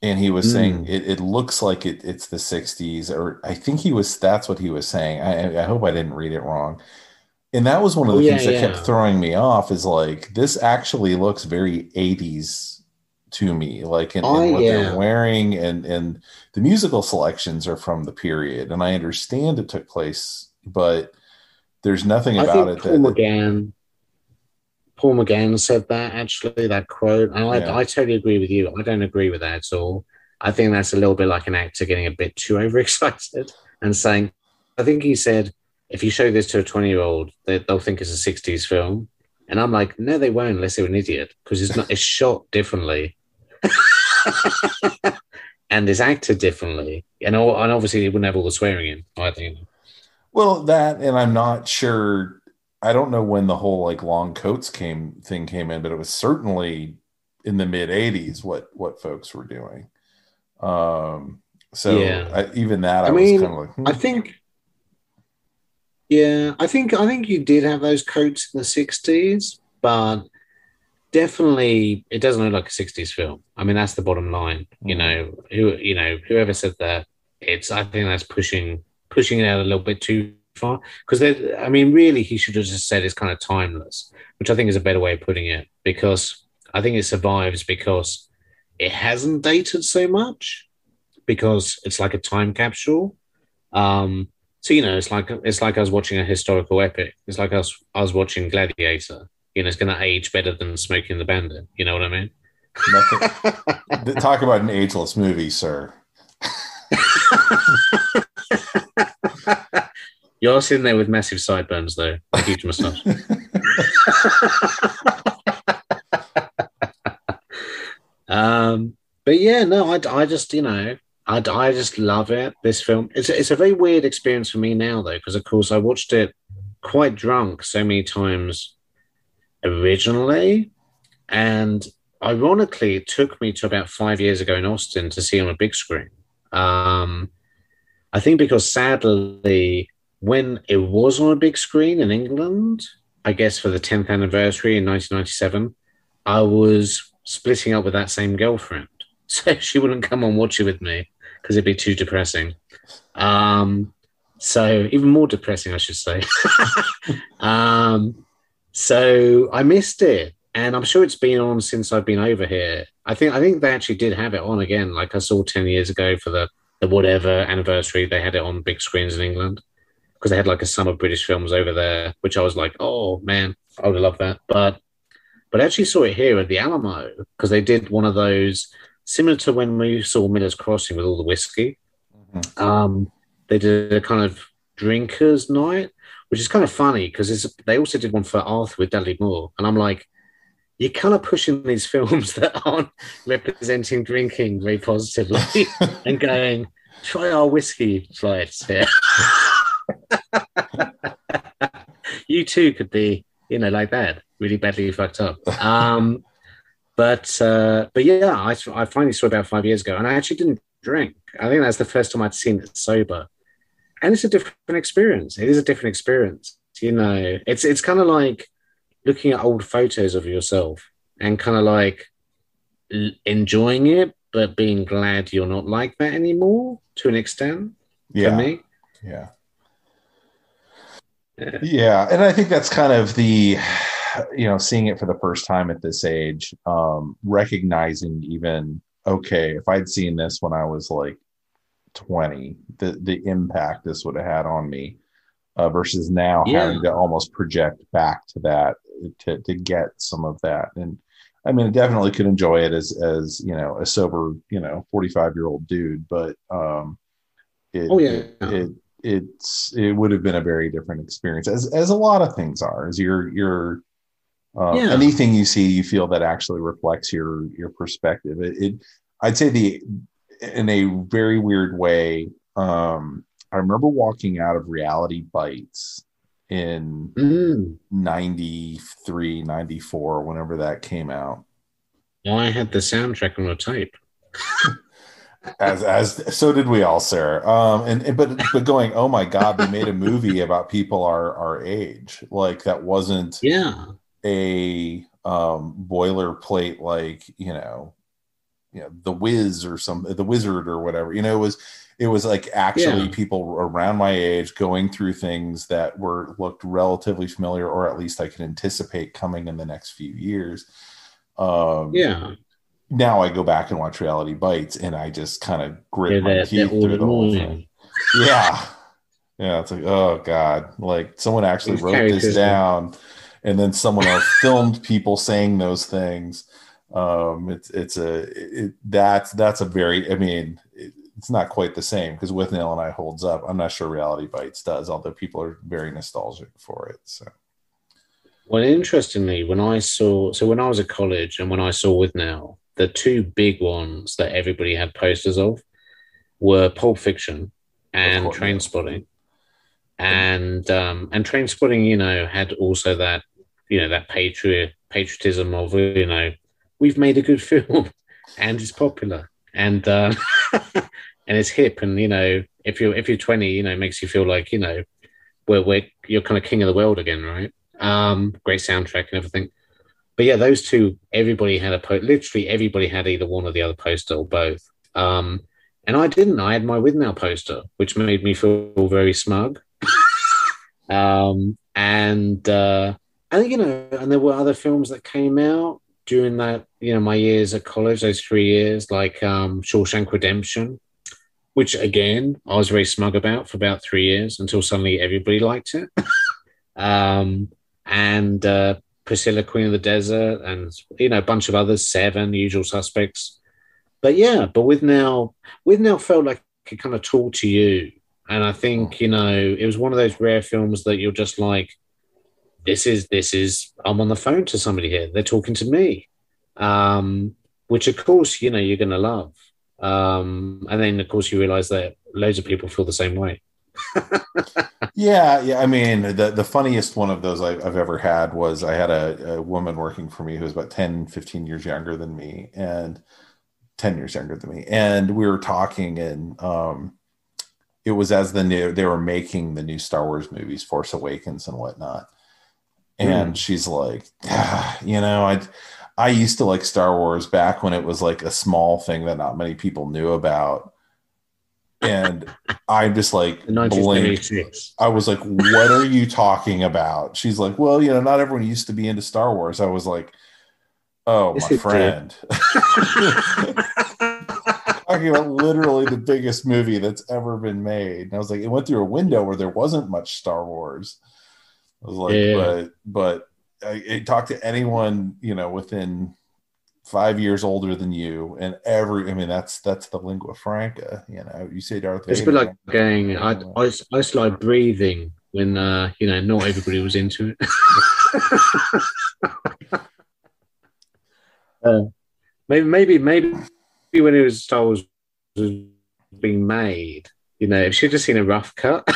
and he was saying it looks like it's the 60s, or I think that's what he was saying. I hope I didn't read it wrong. And that was one of the things that kept throwing me off, is like, this actually looks very 80s to me, like in what they're wearing, and the musical selections are from the period. And I understand it took place, but there's nothing about it Paul McGann said that, actually, that quote. And I totally agree with you. I don't agree with that at all. I think that's a little bit like an actor getting a bit too overexcited and saying, I think he said, if you show this to a 20-year-old, they'll think it's a 60s film. And I'm like, no, they won't, unless they're an idiot, because it's shot differently. And it's acted differently. And obviously, it wouldn't have all the swearing in, I think. Well, that, and I'm not sure, I don't know when the whole like long coats thing came in, but it was certainly in the mid 80s what folks were doing. Even that, I was kind of like, I think you did have those coats in the 60s, but definitely it doesn't look like a 60s film. I mean, that's the bottom line. Whoever said that, I think that's pushing it out a little bit too far, because really he should have just said it's kind of timeless, which I think is a better way of putting it, because I think it survives because it hasn't dated so much, because it's like a time capsule. It's like I was watching a historical epic. It's like I was watching Gladiator. It's going to age better than Smokey and the Bandit. You know what I mean? Talk about an ageless movie, sir. You're sitting there with massive sideburns, though. A huge moustache. But yeah, no, I just, I just love it. This film. It's a very weird experience for me now, though, because of course I watched it quite drunk so many times originally, And ironically, it took me to about 5 years ago in Austin to see on a big screen. Um, I think because sadly, when it was on a big screen in England, I guess for the 10th anniversary in 1997, I was splitting up with that same girlfriend. So she wouldn't come and watch it with me because it'd be too depressing. Um, so even more depressing, I should say. um, so I missed it, and I'm sure it's been on since I've been over here. I think they actually did have it on again. Like I saw 10 years ago for the whatever anniversary, they had it on big screens in England because they had like a summer British films over there, which I was like, oh man, I would love that. But I actually saw it here at the Alamo because they did one of those similar to when we saw Miller's Crossing with all the whiskey. Mhm. They did a kind of drinkers night, which is kind of funny because they also did one for Arthur with Dudley Moore, and I'm like, you're kind of pushing these films that aren't representing drinking very positively and going, try our whiskey flights here. You too could be, like that, really badly fucked up. But yeah, I finally saw it about 5 years ago, and I actually didn't drink. I think that's the first time I'd seen it sober, and it's a different experience. It is a different experience. It's kind of like looking at old photos of yourself and kind of like enjoying it, but being glad you're not like that anymore to an extent. For Yeah. me, Yeah. yeah, Yeah. And I think that's kind of the, seeing it for the first time at this age, recognizing even, okay, if I'd seen this when I was like 20, the impact this would have had on me, versus now yeah, having to almost project back to that to get some of that. And I mean, I definitely could enjoy it as a sober 45-year-old dude, but it oh it yeah, it it would have been a very different experience, as a lot of things are. As your yeah. anything you see, you feel that actually reflects your perspective. I'd say in a very weird way. I remember walking out of Reality Bites in Mm. 93, 94, whenever that came out. I had the soundtrack on a tape. As so did we all, Sarah. But going, oh my God, they made a movie about people our age. Like that wasn't Yeah, a boilerplate, like the Wiz or the Wizard or whatever. It was like actually yeah, people around my age going through things that looked relatively familiar, or at least I could anticipate coming in the next few years. Um, yeah. Now I go back and watch Reality Bites, and I just kind of grit Yeah, my they're teeth all through the whole thing. annoying. Yeah, yeah. It's like, oh God, like someone actually These wrote this characters are. down, and then someone else filmed people saying those things. That's a very, I mean, it's not quite the same because Withnail and I holds up. I'm not sure Reality Bites does, although people are very nostalgic for it. So Well, interestingly, when I was at college and when I saw Withnail, the two big ones that everybody had posters of were Pulp Fiction of and course, yeah. Trainspotting. And Trainspotting, had also that, that patriotism of, we've made a good film and it's popular and and it's hip, and if you're 20, it makes you feel like, where you're kind of king of the world again, right? Great soundtrack and everything. But yeah, those two, everybody had literally everybody had either one or the other poster or both. And I didn't. I had my Withnail poster, which made me feel very smug. And and there were other films that came out during that, my years at college, those 3 years, like Shawshank Redemption, which again I was very smug about for about 3 years until suddenly everybody liked it. um, and Priscilla, Queen of the Desert, and a bunch of others, Seven, Usual Suspects. But yeah, but with now felt like it kind of talked to you, and I think it was one of those rare films that you're just like, this is I'm on the phone to somebody here, they're talking to me, which of course you're going to love, and then of course you realize that loads of people feel the same way. Yeah. I mean, the funniest one of those I've ever had was I had a woman working for me who was about 10, 15 years younger than me, and 10 years younger than me. And we were talking, and it was as they were making the new Star Wars movies, Force Awakens and whatnot. And she's like, I used to like Star Wars back when it was like a small thing that not many people knew about. And I'm just like, blinked. I was like, what are you talking about? She's like, well, not everyone used to be into Star Wars. I was like, oh, yes, my friend. Talking about literally the biggest movie that's ever been made. And I was like, it went through a window where there wasn't much Star Wars. I was like, yeah. but I talked to anyone, within 5 years older than you, and that's the lingua franca. You say Darth Vader. It's a bit like going, I started breathing when not everybody was into it. Maybe when it was Star Wars was being made, if she'd just seen a rough cut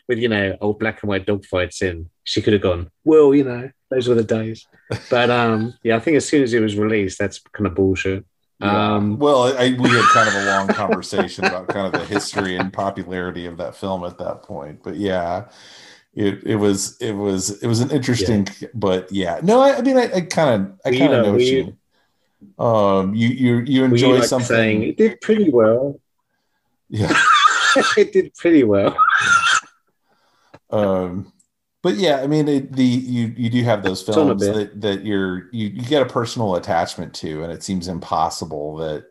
with old black and white dogfights in, she could have gone, well, those were the days. But I think as soon as it was released, that's kind of bullshit. Yeah. Well, we had kind of a long conversation about kind of the history and popularity of that film at that point. But yeah, it was an interesting. Yeah. But yeah, no, I kind of know you. You enjoy like something. Saying it did pretty well. Yeah, it did pretty well. But yeah, you do have those films that you get a personal attachment to, and it seems impossible that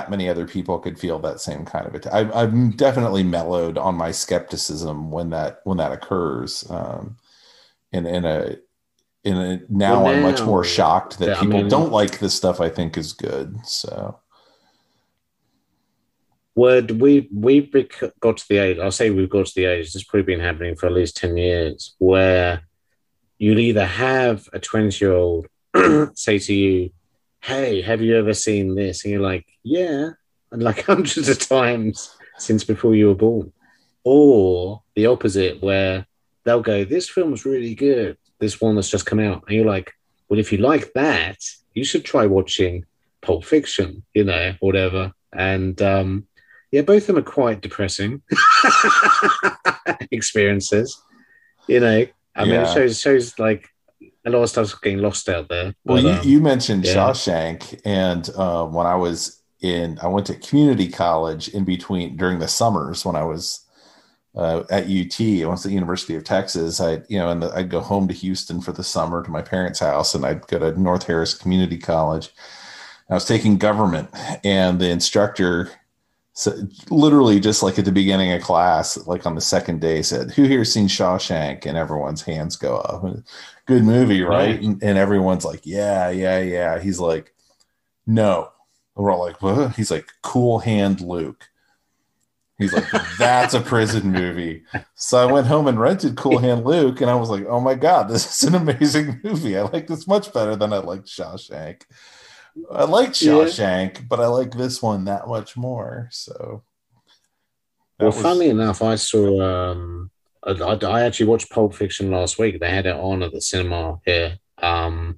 many other people could feel that same kind of it. I've definitely mellowed on my skepticism when that occurs. Now I'm much more shocked that people don't like this stuff I think is good. So. We got to the age, I'll say we've got to the age, this has probably been happening for at least 10 years, where you'll either have a 20-year-old say to you, hey, have you ever seen this? And you're like, yeah, and like hundreds of times since before you were born. Or the opposite, where they'll go, this film's really good, this one that's just come out. And you're like, well, if you like that, you should try watching Pulp Fiction, whatever. And yeah, both of them are quite depressing experiences. It shows like a lot of stuff's getting lost out there. Well, you mentioned Shawshank, and when I went to community college during the summers when I was at UT. I went to the University of Texas. I'd go home to Houston for the summer to my parents' house, and I'd go to North Harris Community College. I was taking government, and the instructor, so literally just like at the beginning of class, like on the second day, said, who here's seen Shawshank? And everyone's hands go up. Good movie, right? And everyone's like, yeah. He's like, no. And we're all like, what? He's like, Cool Hand Luke. He's like, that's a prison movie. So I went home and rented Cool Hand Luke, and I was like, oh my God, this is an amazing movie. I like this much better than I liked Shawshank. I like Shawshank, but I like this one that much more. So, funnily enough, I saw. I actually watched Pulp Fiction last week. They had it on at the cinema here, and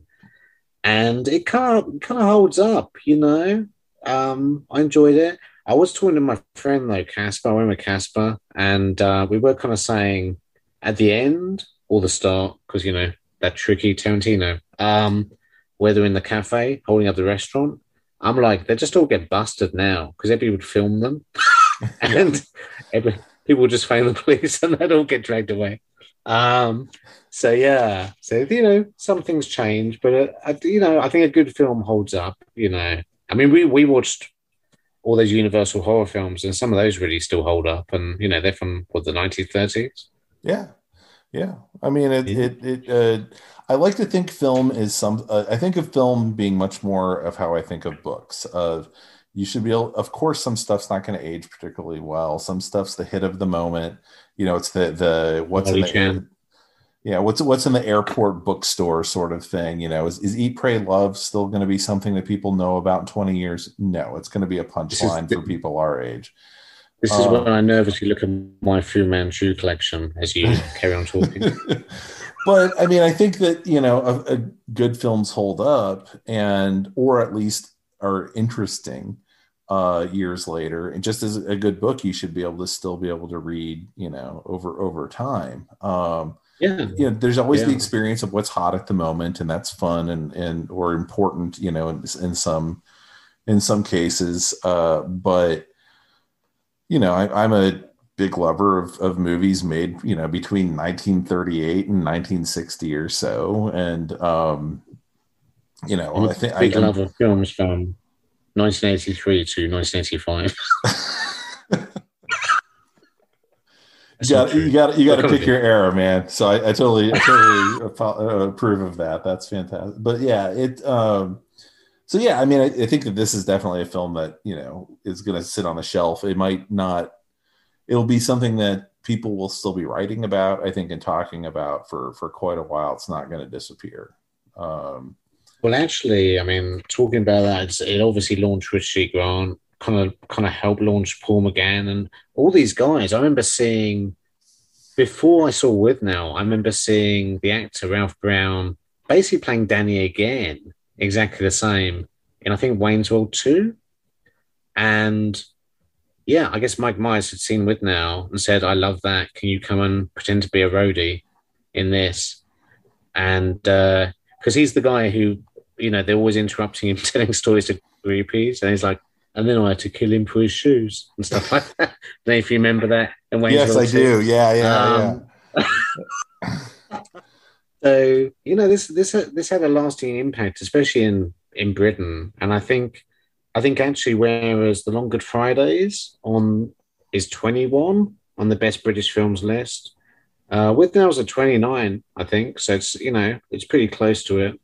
it kind of holds up. I enjoyed it. I was talking to my friend though, Casper. I went with Casper, and we were kind of saying at the end or the start, because that tricky Tarantino. Where they're in the cafe holding up the restaurant, I'm like, they just all get busted now because everybody would film them, and people would just phone the police and they'd all get dragged away. So some things change, but I think a good film holds up. We watched all those Universal horror films, and some of those really still hold up, and they're from the 1930s. Yeah. I like to think film is I think of film being much more of how I think of books. You should be able, of course, some stuff's not going to age particularly well. Some stuff's the hit of the moment. It's the what's in the air. Yeah, what's in the airport bookstore sort of thing? Is Eat, Pray, Love still going to be something that people know about in 20 years? No, it's going to be a This is punchline for people our age. this is when I nervously look at my Fu Manchu collection as you carry on talking. But I mean, I think that a good films hold up, or at least are interesting years later. And just as a good book, you should be able to still be able to read, over time. Yeah, There's always the yeah. experience of what's hot at the moment, and that's fun and or important, in some cases. But I'm a big lover of movies made, between 1938 and 1960 or so. And, I'm a I think big lover of films from 1983 to 1985. you got to pick your era, man. So I totally approve of that. That's fantastic. But yeah, so yeah, I mean, I think that this is definitely a film that, is going to sit on the shelf. It might not, it'll be something that people will still be writing about, I think, and talking about for quite a while. It's not going to disappear. Well, actually, I mean, talking about that, it obviously launched Richard Grant, kind of helped launch Paul McGann and all these guys. I remember seeing before I saw Withnail, I remember seeing the actor Ralph Brown basically playing Danny again, exactly the same in I think Wayne's World 2. And yeah, I guess Mike Myers had seen Withnail and said, "I love that. Can you come and pretend to be a roadie in this?" And because he's the guy who, they're always interrupting him telling stories to groupies, and he's like, and then I had to kill him for his shoes and stuff like that. Don't know if you remember that. Yes, I do. Yeah. So this had a lasting impact, especially in Britain, and I think actually, whereas The Long Good Fridays is 21 on the best British films list, Withnail's at 29, I think. So it's pretty close to it.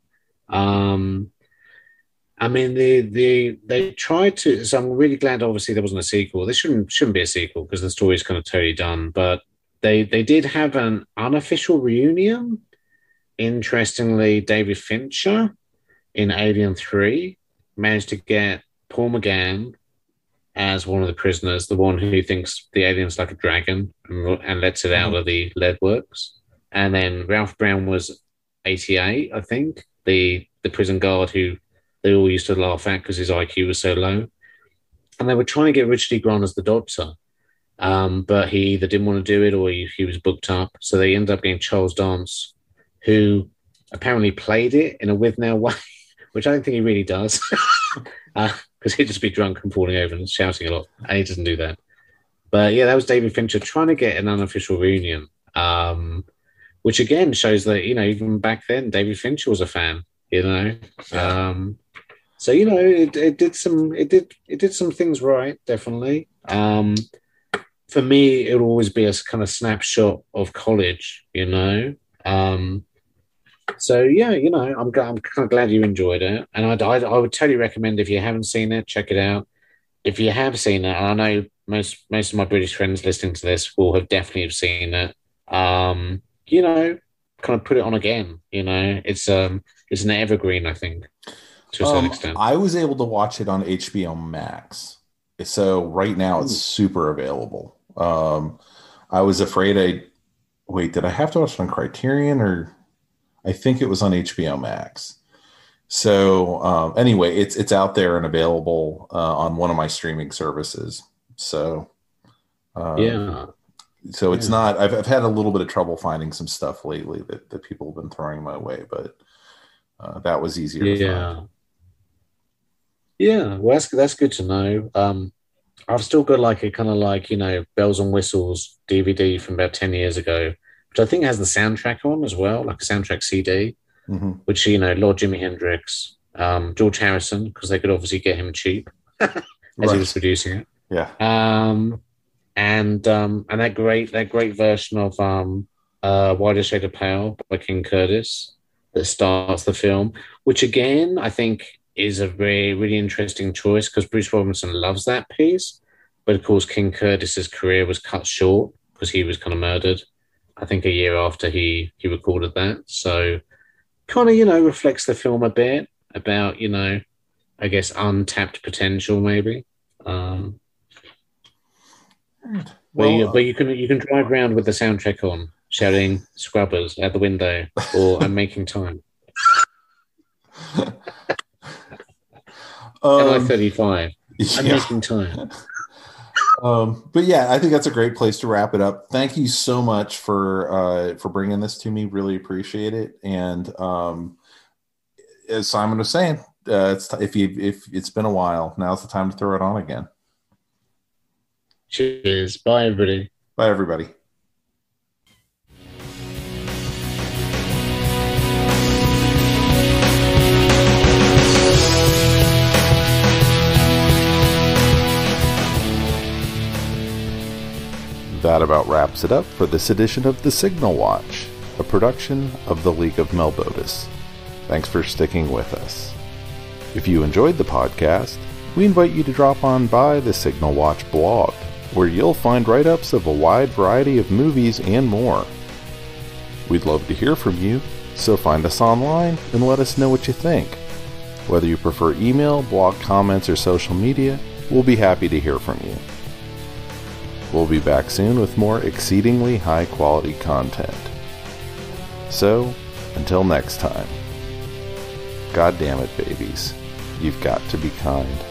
I mean, they tried to. So I'm really glad. Obviously, there wasn't a sequel. There shouldn't be a sequel because the story's kind of totally done. But they did have an unofficial reunion. Interestingly, David Fincher in Alien 3 managed to get Paul McGann as one of the prisoners, the one who thinks the alien's like a dragon and lets it out of the lead works. And then Ralph Brown was 88, I think, the prison guard who they all used to laugh at because his IQ was so low. And they were trying to get Richard E. Grant as the doctor, but he either didn't want to do it or he was booked up. So they ended up getting Charles Dance, who apparently played it in a Withnail way, which I don't think he really does. Because he'd just be drunk and falling over and shouting a lot. And he doesn't do that. But yeah, that was David Fincher trying to get an unofficial reunion, which again shows that, even back then, David Fincher was a fan, Yeah. So, it did some things right, definitely. For me, it'll always be a kind of snapshot of college, So yeah, I'm kind of glad you enjoyed it, and I would totally recommend if you haven't seen it, check it out. If you have seen it, and I know most of my British friends listening to this will have definitely seen it. Kind of put it on again. It's an evergreen, I think, to a certain extent. I was able to watch it on HBO Max, so right now it's super available. I was afraid did I have to watch it on Criterion or? I think it was on HBO Max. So anyway, it's out there and available on one of my streaming services. So So it's not. I've had a little bit of trouble finding some stuff lately that people have been throwing my way, but that was easier to find. Yeah, well, that's good to know. I've still got like a kind of like bells and whistles DVD from about 10 years ago, which I think has the soundtrack on as well, like a soundtrack CD, which, Lord Jimi Hendrix, George Harrison, because they could obviously get him cheap as he was producing it. Yeah. And that great version of Wider Shade of Pale by King Curtis that starts the film, which again, I think is a very, really interesting choice because Bruce Robinson loves that piece. But of course, King Curtis's career was cut short because he was kind of murdered. I think a year after he recorded that. So kind of, reflects the film a bit about, I guess untapped potential maybe. Where Well, you can drive around with the soundtrack on, shouting "Scrubbers" out the window, or "I'm making time." MI35. I'm yeah. making time. But yeah, I think that's a great place to wrap it up. Thank you so much for bringing this to me. Really appreciate it. And as Simon was saying, if it's been a while, now's the time to throw it on again. Cheers. Bye, everybody. Bye, everybody. That about wraps it up for this edition of The Signal Watch, a production of the League of Melbotus. Thanks for sticking with us. If you enjoyed the podcast, we invite you to drop on by the Signal Watch blog, where you'll find write-ups of a wide variety of movies and more. We'd love to hear from you, so find us online and let us know what you think. Whether you prefer email, blog comments, or social media, we'll be happy to hear from you. We'll be back soon with more exceedingly high-quality content. So, until next time, God damn it, babies, you've got to be kind.